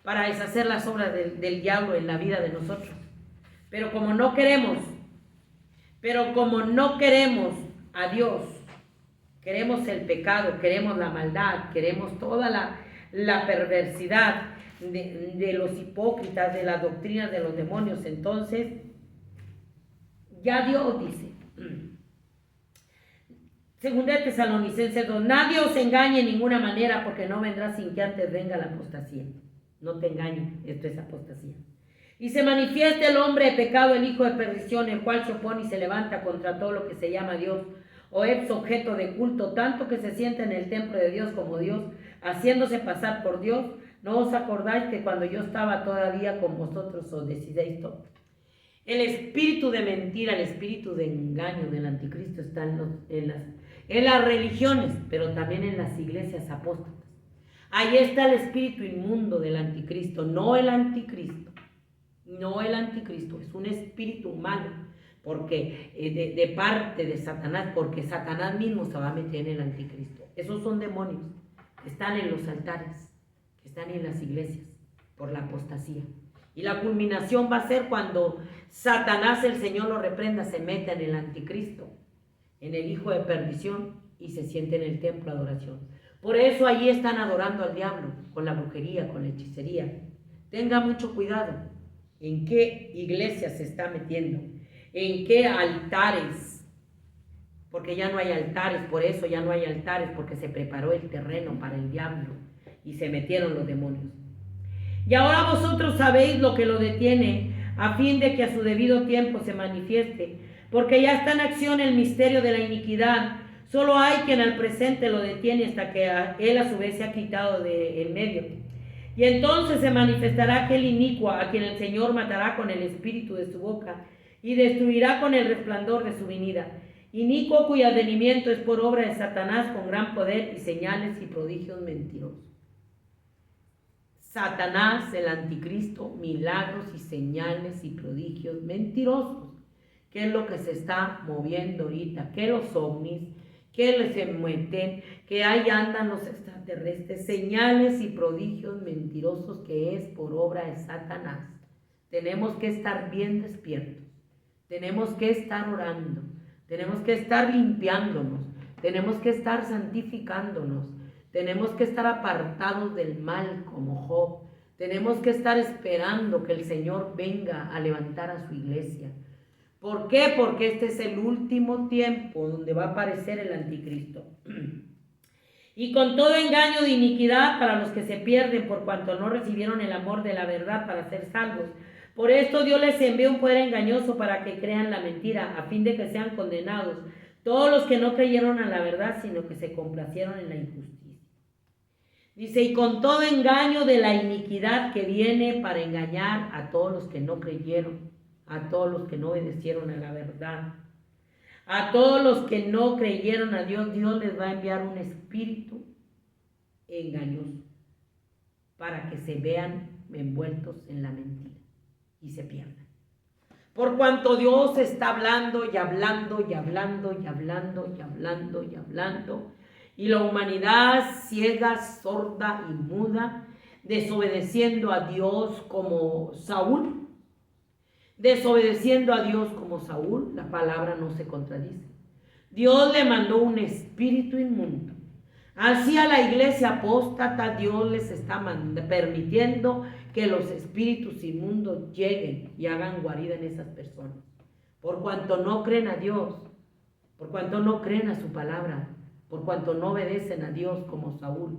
para deshacer las obras del diablo en la vida de nosotros. Pero como no queremos a Dios, queremos el pecado, queremos la maldad, queremos toda la perversidad de los hipócritas, de las doctrinas de los demonios. Entonces, ya Dios dice, Segunda de Tesalonicenses 2, nadie os engañe en ninguna manera, porque no vendrá sin que antes venga la apostasía. No te engañes, esto es apostasía. Y se manifiesta el hombre de pecado, el hijo de perdición, el cual se opone y se levanta contra todo lo que se llama Dios, o es objeto de culto, tanto que se sienta en el templo de Dios como Dios, haciéndose pasar por Dios. ¿No os acordáis que cuando yo estaba todavía con vosotros os decidáis todo? El espíritu de mentira, el espíritu de engaño del anticristo está en las religiones, pero también en las iglesias apóstatas. Ahí está el espíritu inmundo del anticristo, no el anticristo, no el anticristo, es un espíritu malo, porque de parte de Satanás, porque Satanás mismo se va a meter en el anticristo. Esos son demonios que están en los altares, que están en las iglesias, por la apostasía. Y la culminación va a ser cuando Satanás, el Señor lo reprenda, se meta en el anticristo, en el hijo de perdición, y se siente en el templo de adoración. Por eso allí están adorando al diablo, con la brujería, con la hechicería. Tenga mucho cuidado en qué iglesia se está metiendo, en qué altares, porque ya no hay altares, por eso ya no hay altares, porque se preparó el terreno para el diablo y se metieron los demonios. Y ahora vosotros sabéis lo que lo detiene, a fin de que a su debido tiempo se manifieste, porque ya está en acción el misterio de la iniquidad. Solo hay quien al presente lo detiene hasta que él a su vez se ha quitado de en medio. Y entonces se manifestará aquel inicuo a quien el Señor matará con el espíritu de su boca y destruirá con el resplandor de su venida. Inicuo cuyo advenimiento es por obra de Satanás con gran poder y señales y prodigios mentirosos. Satanás, el anticristo, milagros y señales y prodigios mentirosos. ¿Qué es lo que se está moviendo ahorita? ¿Qué los ovnis? ¿Qué les se meten? ¿Qué ahí andan los extraterrestres? Señales y prodigios mentirosos que es por obra de Satanás. Tenemos que estar bien despiertos. Tenemos que estar orando. Tenemos que estar limpiándonos. Tenemos que estar santificándonos. Tenemos que estar apartados del mal como Job. Tenemos que estar esperando que el Señor venga a levantar a su iglesia. ¿Por qué? Porque este es el último tiempo donde va a aparecer el anticristo. Y con todo engaño de iniquidad para los que se pierden por cuanto no recibieron el amor de la verdad para ser salvos. Por esto Dios les envió un poder engañoso para que crean la mentira, a fin de que sean condenados todos los que no creyeron a la verdad, sino que se complacieron en la injusticia. Dice, y con todo engaño de la iniquidad que viene para engañar a todos los que no creyeron, a todos los que no obedecieron a la verdad, a todos los que no creyeron a Dios, Dios les va a enviar un espíritu engañoso para que se vean envueltos en la mentira y se pierdan. Por cuanto Dios está hablando y hablando y hablando y hablando y hablando y hablando, y la humanidad ciega, sorda y muda, desobedeciendo a Dios como Saúl. Desobedeciendo a Dios como Saúl, la palabra no se contradice. Dios le mandó un espíritu inmundo. Así a la iglesia apóstata Dios les está permitiendo que los espíritus inmundos lleguen y hagan guarida en esas personas. Por cuanto no creen a Dios, por cuanto no creen a su palabra, por cuanto no obedecen a Dios como Saúl.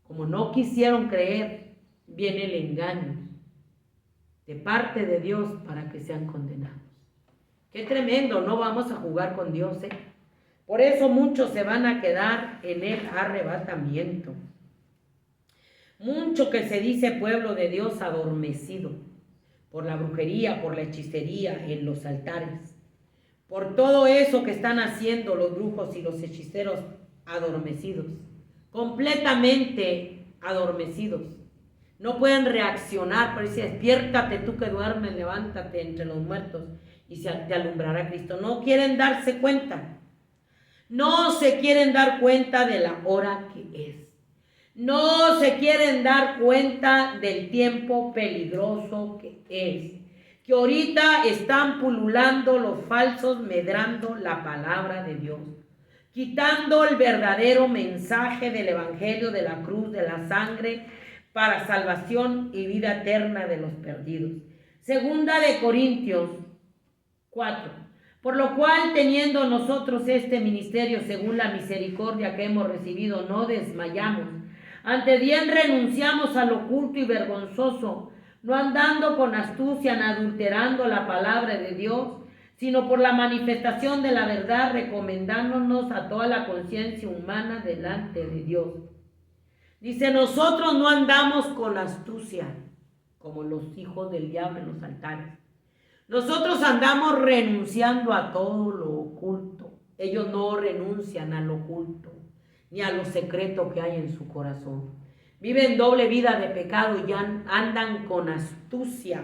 Como no quisieron creer, viene el engaño de parte de Dios para que sean condenados. Qué tremendo, no vamos a jugar con Dios, ¿eh? Por eso muchos se van a quedar en el arrebatamiento. Mucho que se dice pueblo de Dios adormecido por la brujería, por la hechicería en los altares. Por todo eso que están haciendo los brujos y los hechiceros adormecidos, completamente adormecidos. No pueden reaccionar, pero dice, despiértate tú que duermes, levántate entre los muertos y te alumbrará Cristo. No quieren darse cuenta. No se quieren dar cuenta de la hora que es. No se quieren dar cuenta del tiempo peligroso que es. Que ahorita están pululando los falsos, medrando la palabra de Dios, quitando el verdadero mensaje del evangelio de la cruz, de la sangre, para salvación y vida eterna de los perdidos. Segunda de Corintios 4. Por lo cual, teniendo nosotros este ministerio según la misericordia que hemos recibido, no desmayamos. Antes bien renunciamos al oculto y vergonzoso, no andando con astucia ni adulterando la palabra de Dios, sino por la manifestación de la verdad, recomendándonos a toda la conciencia humana delante de Dios. Dice, nosotros no andamos con astucia, como los hijos del diablo en los altares. Nosotros andamos renunciando a todo lo oculto. Ellos no renuncian a lo oculto, ni a lo secreto que hay en su corazón. Viven doble vida de pecado y andan con astucia.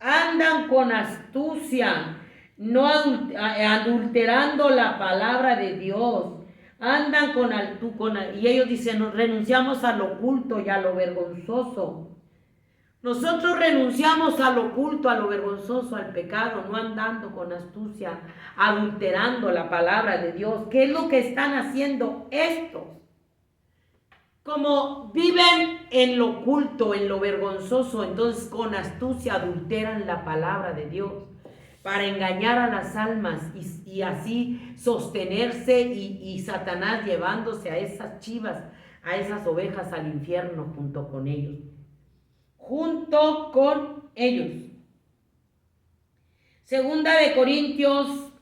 Andan con astucia, no adulterando la palabra de Dios. Andan y ellos dicen, nos renunciamos a lo oculto y a lo vergonzoso. Nosotros renunciamos a lo oculto, a lo vergonzoso, al pecado, no andando con astucia, adulterando la palabra de Dios. ¿Qué es lo que están haciendo estos? Como viven en lo oculto, en lo vergonzoso, entonces con astucia adulteran la palabra de Dios para engañar a las almas y así sostenerse y Satanás llevándose a esas chivas, a esas ovejas al infierno junto con ellos. Junto con ellos. Segunda de Corintios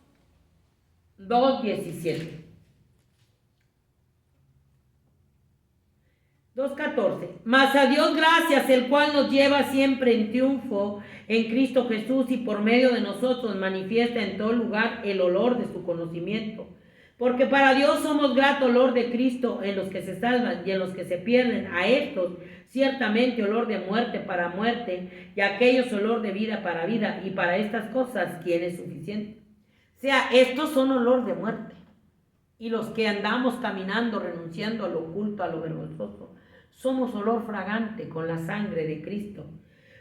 2:17. 2:14. Mas a Dios gracias, el cual nos lleva siempre en triunfo en Cristo Jesús y por medio de nosotros manifiesta en todo lugar el olor de su conocimiento. Porque para Dios somos grato olor de Cristo en los que se salvan y en los que se pierden. A estos ciertamente olor de muerte para muerte y a aquellos olor de vida para vida. Y para estas cosas, ¿quién es suficiente? O sea, estos son olor de muerte. Y los que andamos caminando, renunciando a lo oculto, a lo vergonzoso, somos olor fragante con la sangre de Cristo.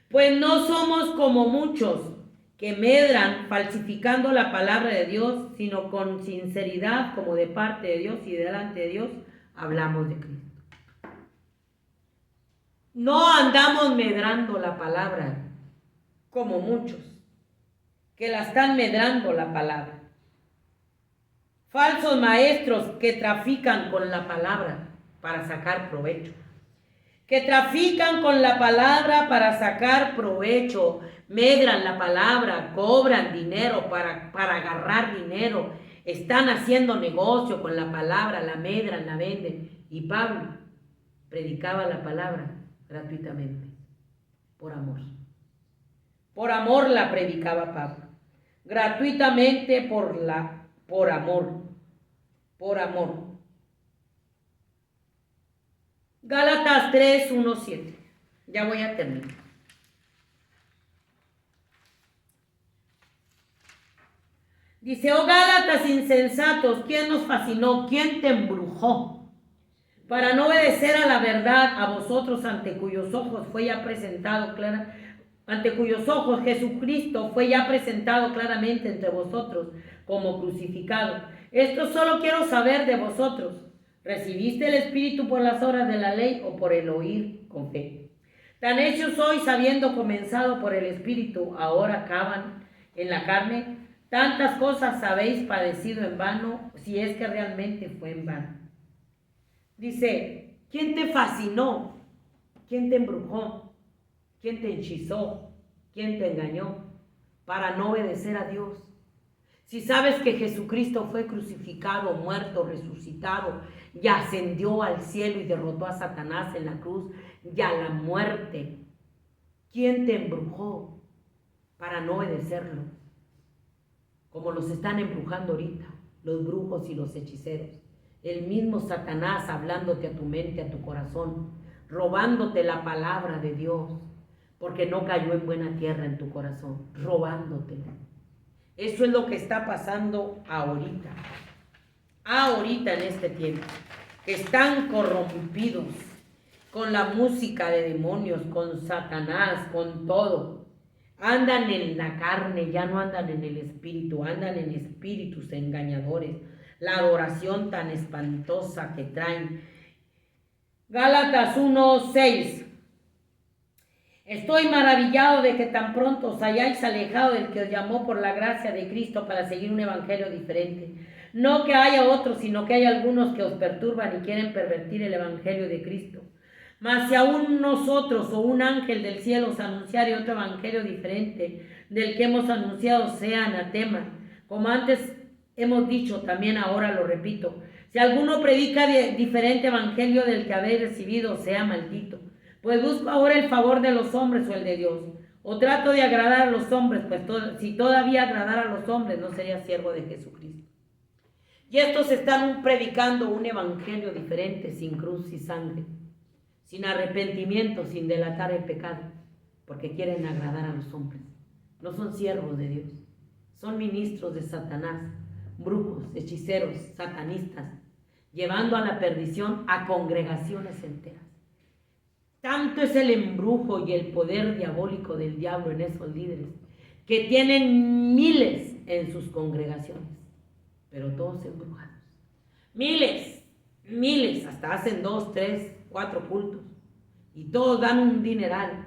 Pues no somos como muchos que medran falsificando la palabra de Dios, sino con sinceridad, como de parte de Dios y delante de Dios, hablamos de Cristo. No andamos medrando la palabra, como muchos, que la están medrando la palabra. Falsos maestros que trafican con la palabra para sacar provecho. Que trafican con la palabra para sacar provecho, medran la palabra, cobran dinero para agarrar dinero, están haciendo negocio con la palabra, la medran, la venden. Y Pablo predicaba la palabra gratuitamente, por amor. Por amor la predicaba Pablo, gratuitamente por amor, por amor. Gálatas 3:1-7. Ya voy a terminar. Dice, oh Gálatas insensatos, ¿quién nos fascinó? ¿Quién te embrujó? Para no obedecer a la verdad, a vosotros ante cuyos ojos fue ya presentado ante cuyos ojos Jesucristo fue ya presentado claramente entre vosotros como crucificado. Esto solo quiero saber de vosotros. ¿Recibiste el Espíritu por las obras de la ley o por el oír con fe? Tan hechos sois, habiendo comenzado por el Espíritu, ahora acaban en la carne. Tantas cosas habéis padecido en vano, si es que realmente fue en vano. Dice, ¿quién te fascinó? ¿Quién te embrujó? ¿Quién te hechizó? ¿Quién te engañó? Para no obedecer a Dios. Si sabes que Jesucristo fue crucificado, muerto, resucitado, y ascendió al cielo y derrotó a Satanás en la cruz y a la muerte, ¿quién te embrujó para no obedecerlo? Como los están embrujando ahorita, los brujos y los hechiceros. El mismo Satanás hablándote a tu mente, a tu corazón, robándote la palabra de Dios, porque no cayó en buena tierra en tu corazón, robándotela. Eso es lo que está pasando ahorita en este tiempo, que están corrompidos con la música de demonios, con Satanás, con todo. Andan en la carne, ya no andan en el espíritu, andan en espíritus engañadores. La adoración tan espantosa que traen. Gálatas 1:6. Estoy maravillado de que tan pronto os hayáis alejado del que os llamó por la gracia de Cristo para seguir un evangelio diferente. No que haya otros, sino que hay algunos que os perturban y quieren pervertir el evangelio de Cristo. Mas si aún nosotros o un ángel del cielo os anunciare otro evangelio diferente del que hemos anunciado, sea anatema. Como antes hemos dicho, también ahora lo repito. Si alguno predica diferente evangelio del que habéis recibido, sea maldito. Pues busco ahora el favor de los hombres o el de Dios. O trato de agradar a los hombres, pues si todavía agradara a los hombres, no sería siervo de Jesucristo. Y estos están predicando un evangelio diferente, sin cruz y sangre, sin arrepentimiento, sin delatar el pecado, porque quieren agradar a los hombres. No son siervos de Dios, son ministros de Satanás, brujos, hechiceros, satanistas, llevando a la perdición a congregaciones enteras. Tanto es el embrujo y el poder diabólico del diablo en esos líderes, que tienen miles en sus congregaciones, pero todos embrujados. Miles, hasta hacen 2, 3, 4 cultos, y todos dan un dineral,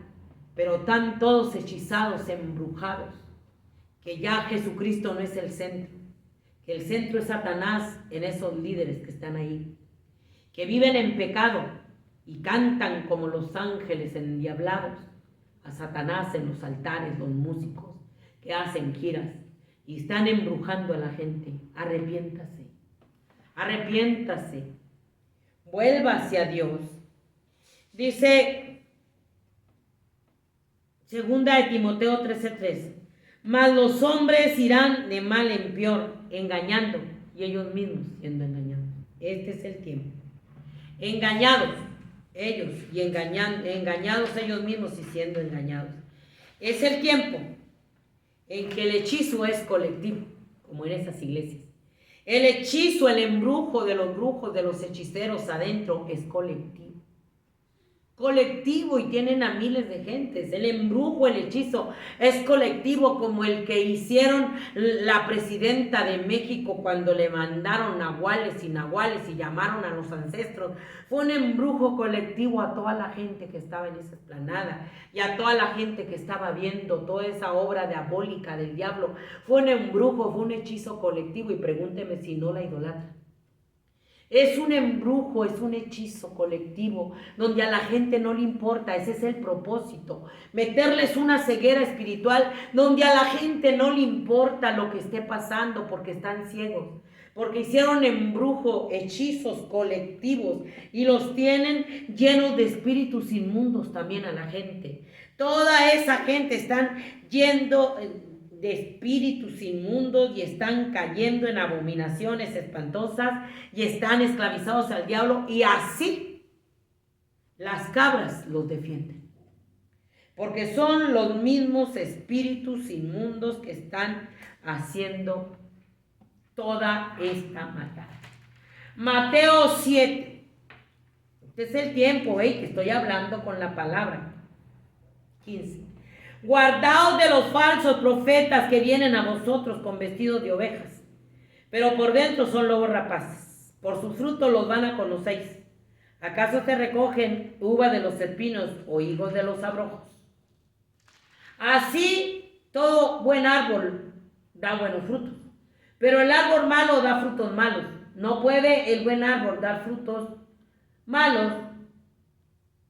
pero están todos hechizados, embrujados, que ya Jesucristo no es el centro, que el centro es Satanás en esos líderes que están ahí, que viven en pecado y cantan como los ángeles endiablados a Satanás en los altares, los músicos que hacen giras y están embrujando a la gente. Arrepiéntase, vuélvase a Dios. Dice 2 de Timoteo 13:3, mas los hombres irán de mal en peor, engañando, y ellos mismos siendo engañados. Este es el tiempo. Engañados ellos y engañados ellos mismos y siendo engañados. Es el tiempo en que el hechizo es colectivo, como en esas iglesias. El hechizo, el embrujo de los brujos, de los hechiceros adentro es colectivo. Colectivo, y tienen a miles de gentes. El embrujo, el hechizo es colectivo, como el que hicieron la presidenta de México cuando le mandaron nahuales y llamaron a los ancestros. Fue un embrujo colectivo a toda la gente que estaba en esa explanada y a toda la gente que estaba viendo toda esa obra diabólica del diablo. Fue un embrujo, fue un hechizo colectivo, y pregúnteme si no la idolatran. Es un embrujo, es un hechizo colectivo, donde a la gente no le importa. Ese es el propósito, meterles una ceguera espiritual, donde a la gente no le importa lo que esté pasando, porque están ciegos, porque hicieron embrujo, hechizos colectivos, y los tienen llenos de espíritus inmundos también a la gente. Toda esa gente están yendo de espíritus inmundos y están cayendo en abominaciones espantosas y están esclavizados al diablo, y así las cabras los defienden, porque son los mismos espíritus inmundos que están haciendo toda esta maldad. Mateo 7. Este es el tiempo, que estoy hablando con la palabra. 15. Guardaos de los falsos profetas que vienen a vosotros con vestidos de ovejas, pero por dentro son lobos rapaces. Por sus frutos los van a conocer. ¿Acaso se recogen uva de los espinos o higos de los abrojos? Así todo buen árbol da buenos frutos, pero el árbol malo da frutos malos. No puede el buen árbol dar frutos malos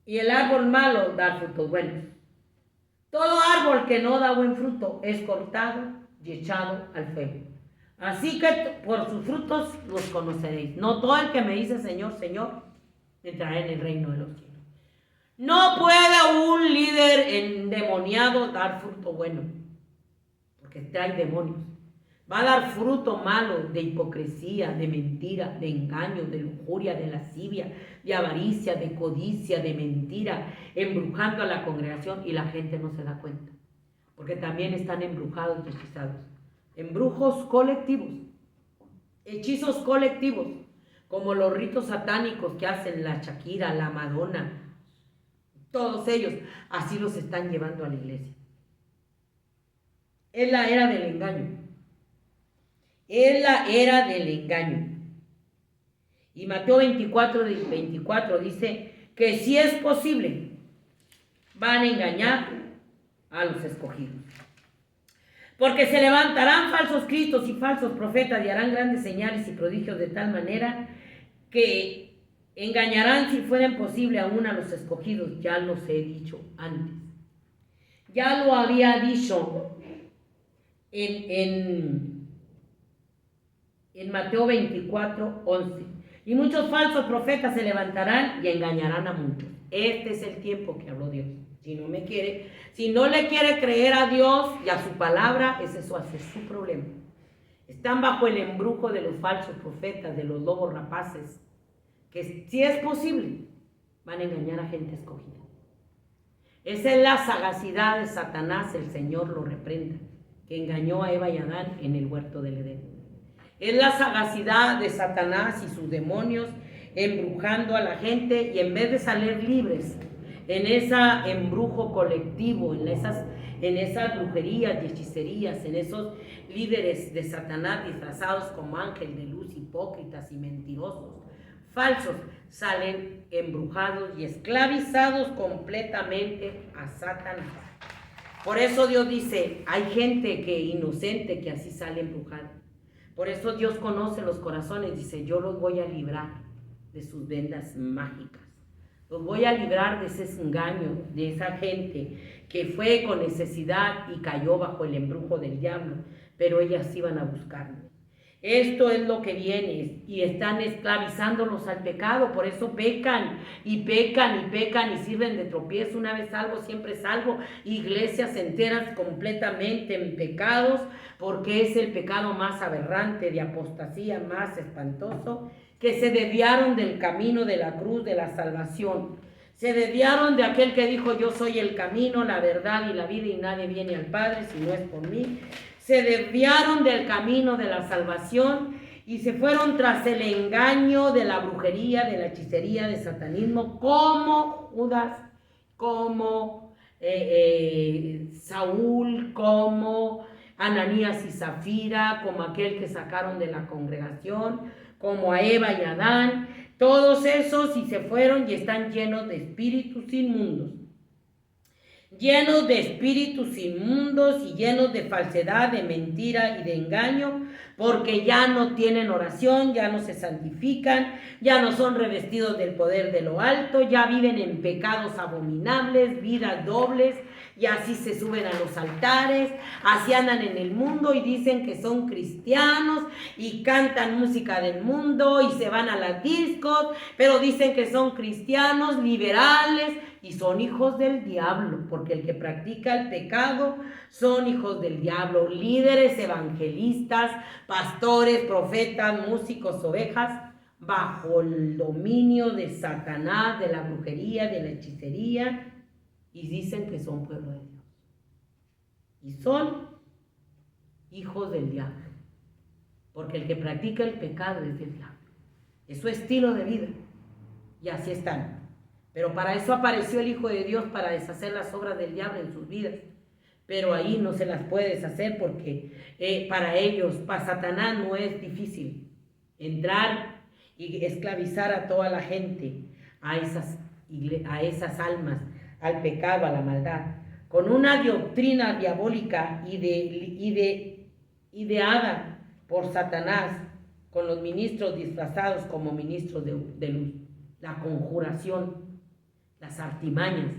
y el árbol malo dar frutos buenos. Todo árbol que no da buen fruto es cortado y echado al fuego. Así que por sus frutos los conoceréis. No todo el que me dice Señor, Señor, entrará en el reino de los cielos. No puede un líder endemoniado dar fruto bueno, porque trae demonios. Va a dar fruto malo de hipocresía, de mentira, de engaño, de lujuria, de lascivia, de avaricia, de codicia, de mentira, embrujando a la congregación, y la gente no se da cuenta, porque también están embrujados y hechizados. Embrujos colectivos, hechizos colectivos, como los ritos satánicos que hacen la Shakira, la Madonna, todos ellos, así los están llevando a la iglesia. Es la era del engaño. Es la era del engaño. Y Mateo 24 dice que si es posible, van a engañar a los escogidos. Porque se levantarán falsos cristos y falsos profetas y harán grandes señales y prodigios de tal manera que engañarán, si fuera posible, aún a los escogidos. Ya los he dicho antes. Ya lo había dicho en Mateo 24, 11. Y muchos falsos profetas se levantarán y engañarán a muchos. Este es el tiempo que habló Dios. Si no le quiere creer a Dios y a su palabra, eso hace su problema. Están bajo el embrujo de los falsos profetas, de los lobos rapaces, que si es posible, van a engañar a gente escogida. Esa es la sagacidad de Satanás, el Señor lo reprenda, que engañó a Eva y Adán en el huerto del Edén. Es la sagacidad de Satanás y sus demonios embrujando a la gente, y en vez de salir libres en ese embrujo colectivo, en esas brujerías y hechicerías, en esos líderes de Satanás disfrazados como ángel de luz, hipócritas y mentirosos, falsos, salen embrujados y esclavizados completamente a Satanás. Por eso Dios dice, hay gente que inocente que así sale embrujada. Por eso Dios conoce los corazones, dice, yo los voy a librar de sus vendas mágicas. Los voy a librar de ese engaño, de esa gente que fue con necesidad y cayó bajo el embrujo del diablo, pero ellas iban a buscarme. Esto es lo que viene, y están esclavizándolos al pecado. Por eso pecan y pecan y pecan y sirven de tropiezo. Una vez salvo, siempre salvo. Iglesias enteras completamente en pecados, porque es el pecado más aberrante, de apostasía más espantoso, que se desviaron del camino de la cruz de la salvación. Se desviaron de aquel que dijo, yo soy el camino, la verdad y la vida, y nadie viene al Padre si no es por mí. Se desviaron del camino de la salvación y se fueron tras el engaño de la brujería, de la hechicería, de satanismo, como Judas, como Saúl, como Ananías y Zafira, como aquel que sacaron de la congregación, como a Eva y Adán. Todos esos y se fueron y están llenos de espíritus inmundos. Llenos de espíritus inmundos y llenos de falsedad, de mentira y de engaño, porque ya no tienen oración, ya no se santifican, ya no son revestidos del poder de lo alto, ya viven en pecados abominables, vidas dobles, y así se suben a los altares, así andan en el mundo y dicen que son cristianos y cantan música del mundo y se van a las discos, pero dicen que son cristianos liberales y son hijos del diablo, porque el que practica el pecado son hijos del diablo. Líderes evangelistas, pastores, profetas, músicos, ovejas, bajo el dominio de Satanás, de la brujería, de la hechicería, y dicen que son pueblo de Dios. Y son hijos del diablo, porque el que practica el pecado es del diablo. Es su estilo de vida, y así están. Pero para eso apareció el Hijo de Dios, para deshacer las obras del diablo en sus vidas. Pero ahí no se las puede deshacer, porque para ellos, para Satanás, no es difícil entrar y esclavizar a toda la gente, a esas almas, al pecado, a la maldad, con una doctrina diabólica ideada por Satanás, con los ministros disfrazados como ministros de luz, la conjuración, las artimañas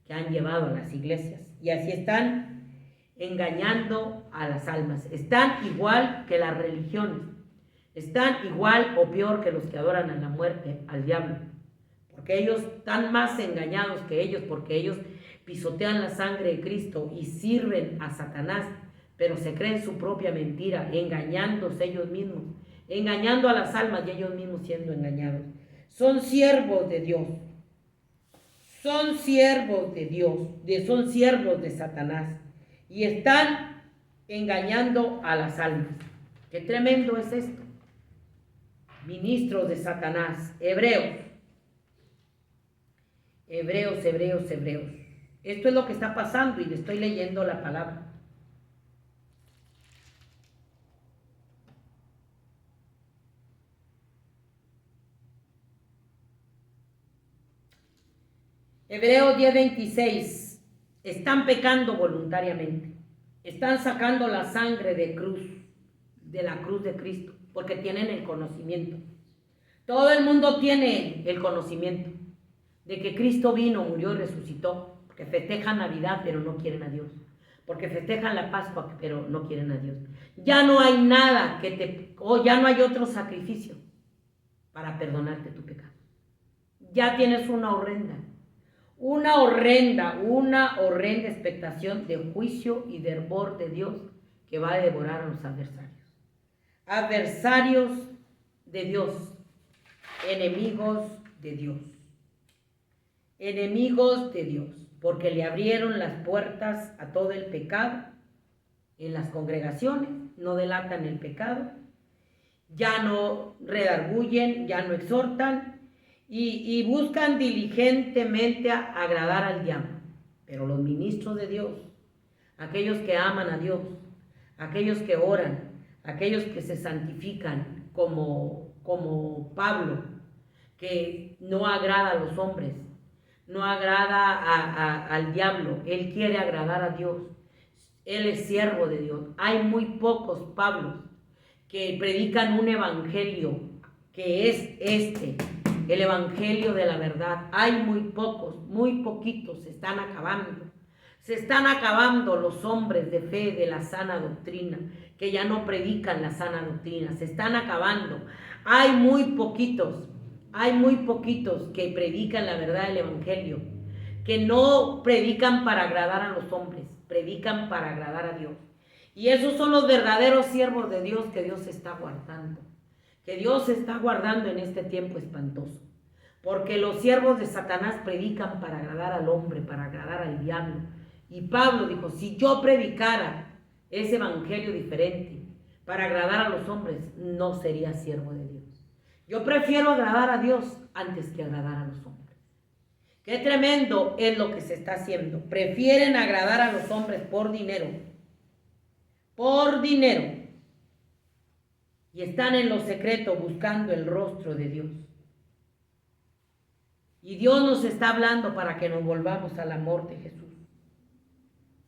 que han llevado a las iglesias, y así están engañando a las almas. Están igual que las religiones, están igual o peor que los que adoran a la muerte, al diablo, porque ellos están más engañados que ellos, porque ellos pisotean la sangre de Cristo y sirven a Satanás, pero se creen su propia mentira, engañándose ellos mismos, engañando a las almas y ellos mismos siendo engañados. Son siervos de Dios, son siervos de Dios, son siervos de Satanás, y están engañando a las almas. Qué tremendo es esto. Ministros de Satanás, hebreos. Esto es lo que está pasando, y le estoy leyendo la palabra. Hebreos 10:26. Están pecando voluntariamente. Están sacando la sangre de la cruz de Cristo, porque tienen el conocimiento. Todo el mundo tiene el conocimiento de que Cristo vino, murió y resucitó, porque festejan Navidad, pero no quieren a Dios. Porque festejan la Pascua, pero no quieren a Dios. Ya no hay nada ya no hay otro sacrificio para perdonarte tu pecado. Ya tienes una horrenda expectación de juicio y de hervor de Dios que va a devorar a los adversarios. Adversarios de Dios, enemigos de Dios. Enemigos de Dios, porque le abrieron las puertas a todo el pecado en las congregaciones, no delatan el pecado, ya no redargüyen, ya no exhortan y buscan diligentemente agradar al diablo. Pero los ministros de Dios, aquellos que aman a Dios, aquellos que oran, aquellos que se santifican como Pablo, que no agrada a los hombres, no agrada al diablo, él quiere agradar a Dios, él es siervo de Dios. Hay muy pocos Pablos que predican un evangelio que es el evangelio de la verdad. Hay muy pocos, muy poquitos, se están acabando los hombres de fe de la sana doctrina, que ya no predican la sana doctrina, se están acabando. Hay muy poquitos que predican la verdad del evangelio, que no predican para agradar a los hombres, predican para agradar a Dios. Y esos son los verdaderos siervos de Dios que Dios está guardando, en este tiempo espantoso. Porque los siervos de Satanás predican para agradar al hombre, para agradar al diablo. Y Pablo dijo, si yo predicara ese evangelio diferente para agradar a los hombres, no sería siervo de Dios. Yo prefiero agradar a Dios antes que agradar a los hombres. Qué tremendo es lo que se está haciendo. Prefieren agradar a los hombres por dinero. Y están en lo secreto buscando el rostro de Dios. Y Dios nos está hablando para que nos volvamos al amor de Jesús.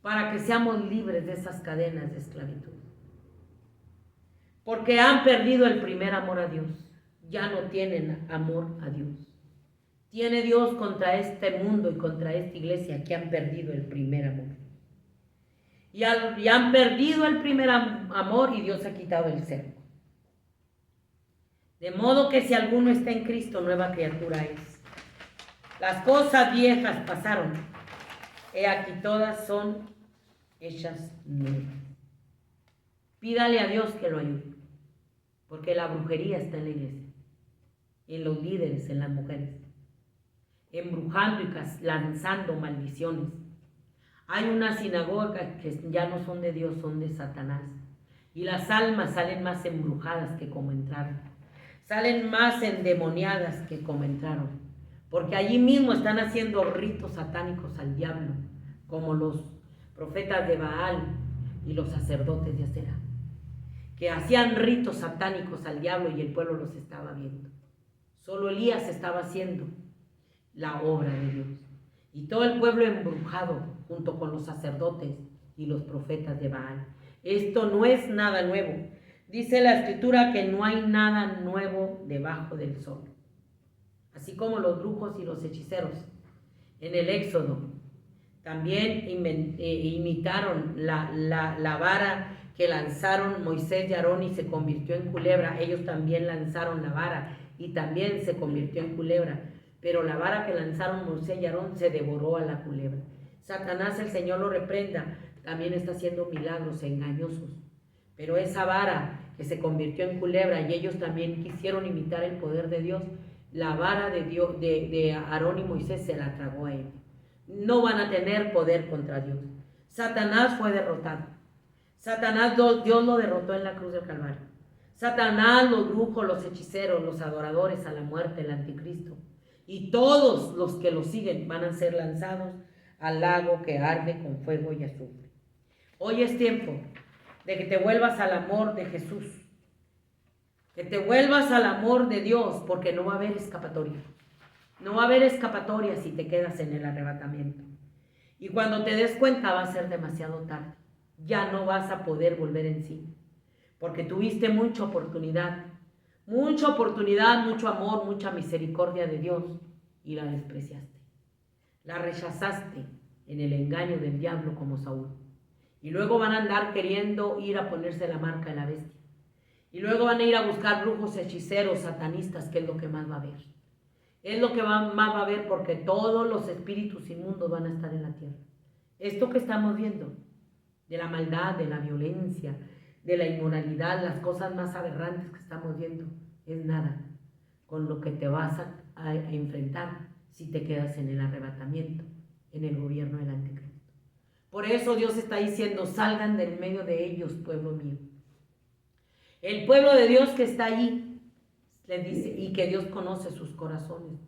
Para que seamos libres de esas cadenas de esclavitud. Porque han perdido el primer amor a Dios. Ya no tienen amor a Dios. Tiene Dios contra este mundo y contra esta iglesia que han perdido el primer amor. Y han perdido el primer amor y Dios ha quitado el cerco. De modo que si alguno está en Cristo, nueva criatura es. Las cosas viejas pasaron. He aquí todas son hechas nuevas. Pídale a Dios que lo ayude. Porque la brujería está en la iglesia. En los líderes, en las mujeres. Embrujando y lanzando maldiciones. Hay una sinagoga que ya no son de Dios, son de Satanás. Y las almas salen más embrujadas que como entraron. Salen más endemoniadas que como entraron. Porque allí mismo están haciendo ritos satánicos al diablo, como los profetas de Baal y los sacerdotes de Acera, que hacían ritos satánicos al diablo y el pueblo los estaba viendo. Solo Elías estaba haciendo la obra de Dios. Y todo el pueblo embrujado junto con los sacerdotes y los profetas de Baal. Esto no es nada nuevo. Dice la Escritura que no hay nada nuevo debajo del sol. Así como los brujos y los hechiceros en el Éxodo también imitaron la vara que lanzaron Moisés y Aarón y se convirtió en culebra. Ellos también lanzaron la vara y también se convirtió en culebra. Pero la vara que lanzaron Moisés y Aarón se devoró a la culebra. Satanás, el Señor lo reprenda, también está haciendo milagros engañosos. Pero esa vara que se convirtió en culebra y ellos también quisieron imitar el poder de Dios, la vara de Dios, de Aarón y Moisés se la tragó a ellos. No van a tener poder contra Dios. Satanás fue derrotado. Dios lo derrotó en la cruz del Calvario. Satanás, los brujos, los hechiceros, los adoradores a la muerte, el anticristo, y todos los que lo siguen van a ser lanzados al lago que arde con fuego y azufre. Hoy es tiempo de que te vuelvas al amor de Jesús, que te vuelvas al amor de Dios, porque no va a haber escapatoria. No va a haber escapatoria si te quedas en el arrebatamiento. Y cuando te des cuenta va a ser demasiado tarde. Ya no vas a poder volver en sí. Porque tuviste mucha oportunidad, mucho amor, mucha misericordia de Dios y la despreciaste. La rechazaste en el engaño del diablo como Saúl. Y luego van a andar queriendo ir a ponerse la marca de la bestia. Y luego van a ir a buscar brujos, hechiceros, satanistas, que es lo que más va a haber. Es lo que más va a haber porque todos los espíritus inmundos van a estar en la tierra. Esto que estamos viendo, de la maldad, de la violencia, de la inmoralidad, las cosas más aberrantes que estamos viendo, es nada con lo que te vas a enfrentar si te quedas en el arrebatamiento, en el gobierno del anticristo. Por eso Dios está diciendo, salgan del medio de ellos, pueblo mío. El pueblo de Dios que está allí, les dice, y que Dios conoce sus corazones,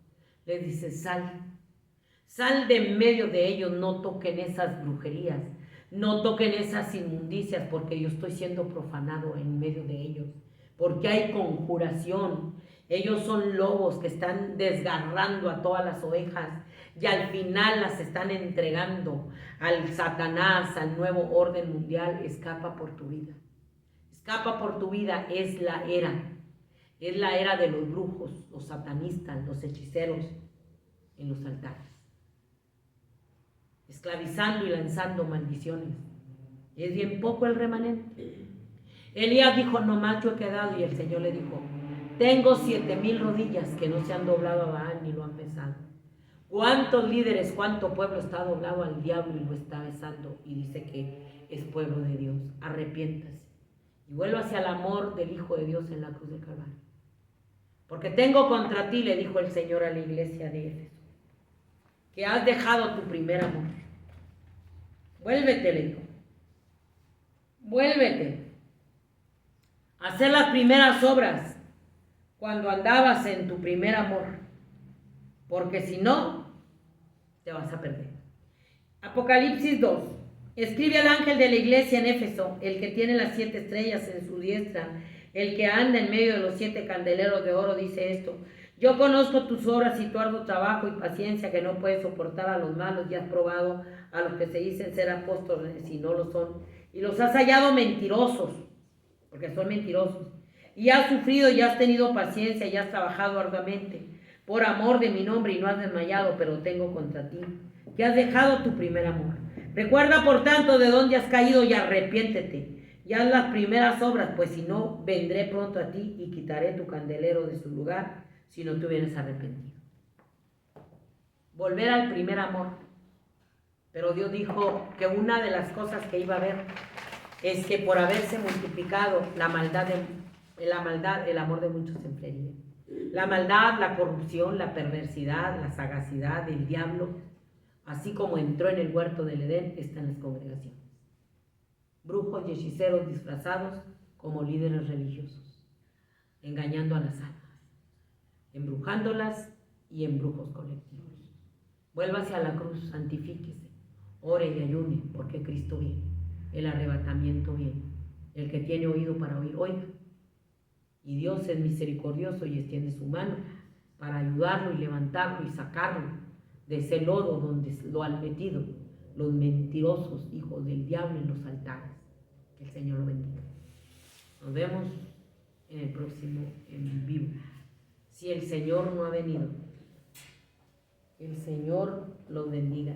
les dice, sal de en medio de ellos, no toquen esas brujerías, no toquen esas inmundicias, porque yo estoy siendo profanado en medio de ellos, porque hay conjuración. Ellos son lobos que están desgarrando a todas las ovejas y al final las están entregando al Satanás, al nuevo orden mundial. Escapa por tu vida. Escapa por tu vida, es la era de los brujos, los satanistas, los hechiceros en los altares, esclavizando y lanzando maldiciones. Es bien poco el remanente. Elías dijo, no más yo he quedado, y el Señor le dijo, tengo 7,000 rodillas que no se han doblado a Baal ni lo han besado. ¿Cuántos líderes, cuánto pueblo está doblado al diablo y lo está besando? Y dice que es pueblo de Dios. Arrepiéntase y vuelva hacia el amor del Hijo de Dios en la cruz del Calvario. Porque tengo contra ti, le dijo el Señor a la iglesia de Éfeso, que has dejado tu primer amor. Vuélvete, le dijo. Vuélvete a hacer las primeras obras cuando andabas en tu primer amor. Porque si no, te vas a perder. Apocalipsis 2. Escribe al ángel de la iglesia en Éfeso, el que tiene las 7 estrellas en su diestra, el que anda en medio de los 7 candeleros de oro, dice esto: yo conozco tus obras y tu arduo trabajo y paciencia, que no puedes soportar a los malos, y has probado a los que se dicen ser apóstoles y no lo son, y los has hallado mentirosos, porque son mentirosos, y has sufrido y has tenido paciencia y has trabajado arduamente por amor de mi nombre y no has desmayado, pero tengo contra ti que has dejado tu primer amor. Recuerda por tanto de dónde has caído y arrepiéntete y haz las primeras obras, pues si no, vendré pronto a ti y quitaré tu candelero de su lugar si no te hubieras arrepentido. Volver al primer amor. Pero Dios dijo que una de las cosas que iba a haber es que por haberse multiplicado la maldad, el amor de muchos se enfriaría. La maldad, la corrupción, la perversidad, la sagacidad del diablo, así como entró en el huerto del Edén, está en las congregaciones. Brujos y hechiceros disfrazados como líderes religiosos, engañando a las almas, embrujándolas y embrujos colectivos. Vuélvase a la cruz, santifíquese, ore y ayune, porque Cristo viene, el arrebatamiento viene. El que tiene oído para oír, oiga. Y Dios es misericordioso y extiende su mano para ayudarlo y levantarlo y sacarlo de ese lodo donde lo han metido los mentirosos hijos del diablo en los altares. Que el Señor lo bendiga. Nos vemos en el próximo en vivo. Si el Señor no ha venido, el Señor los bendiga.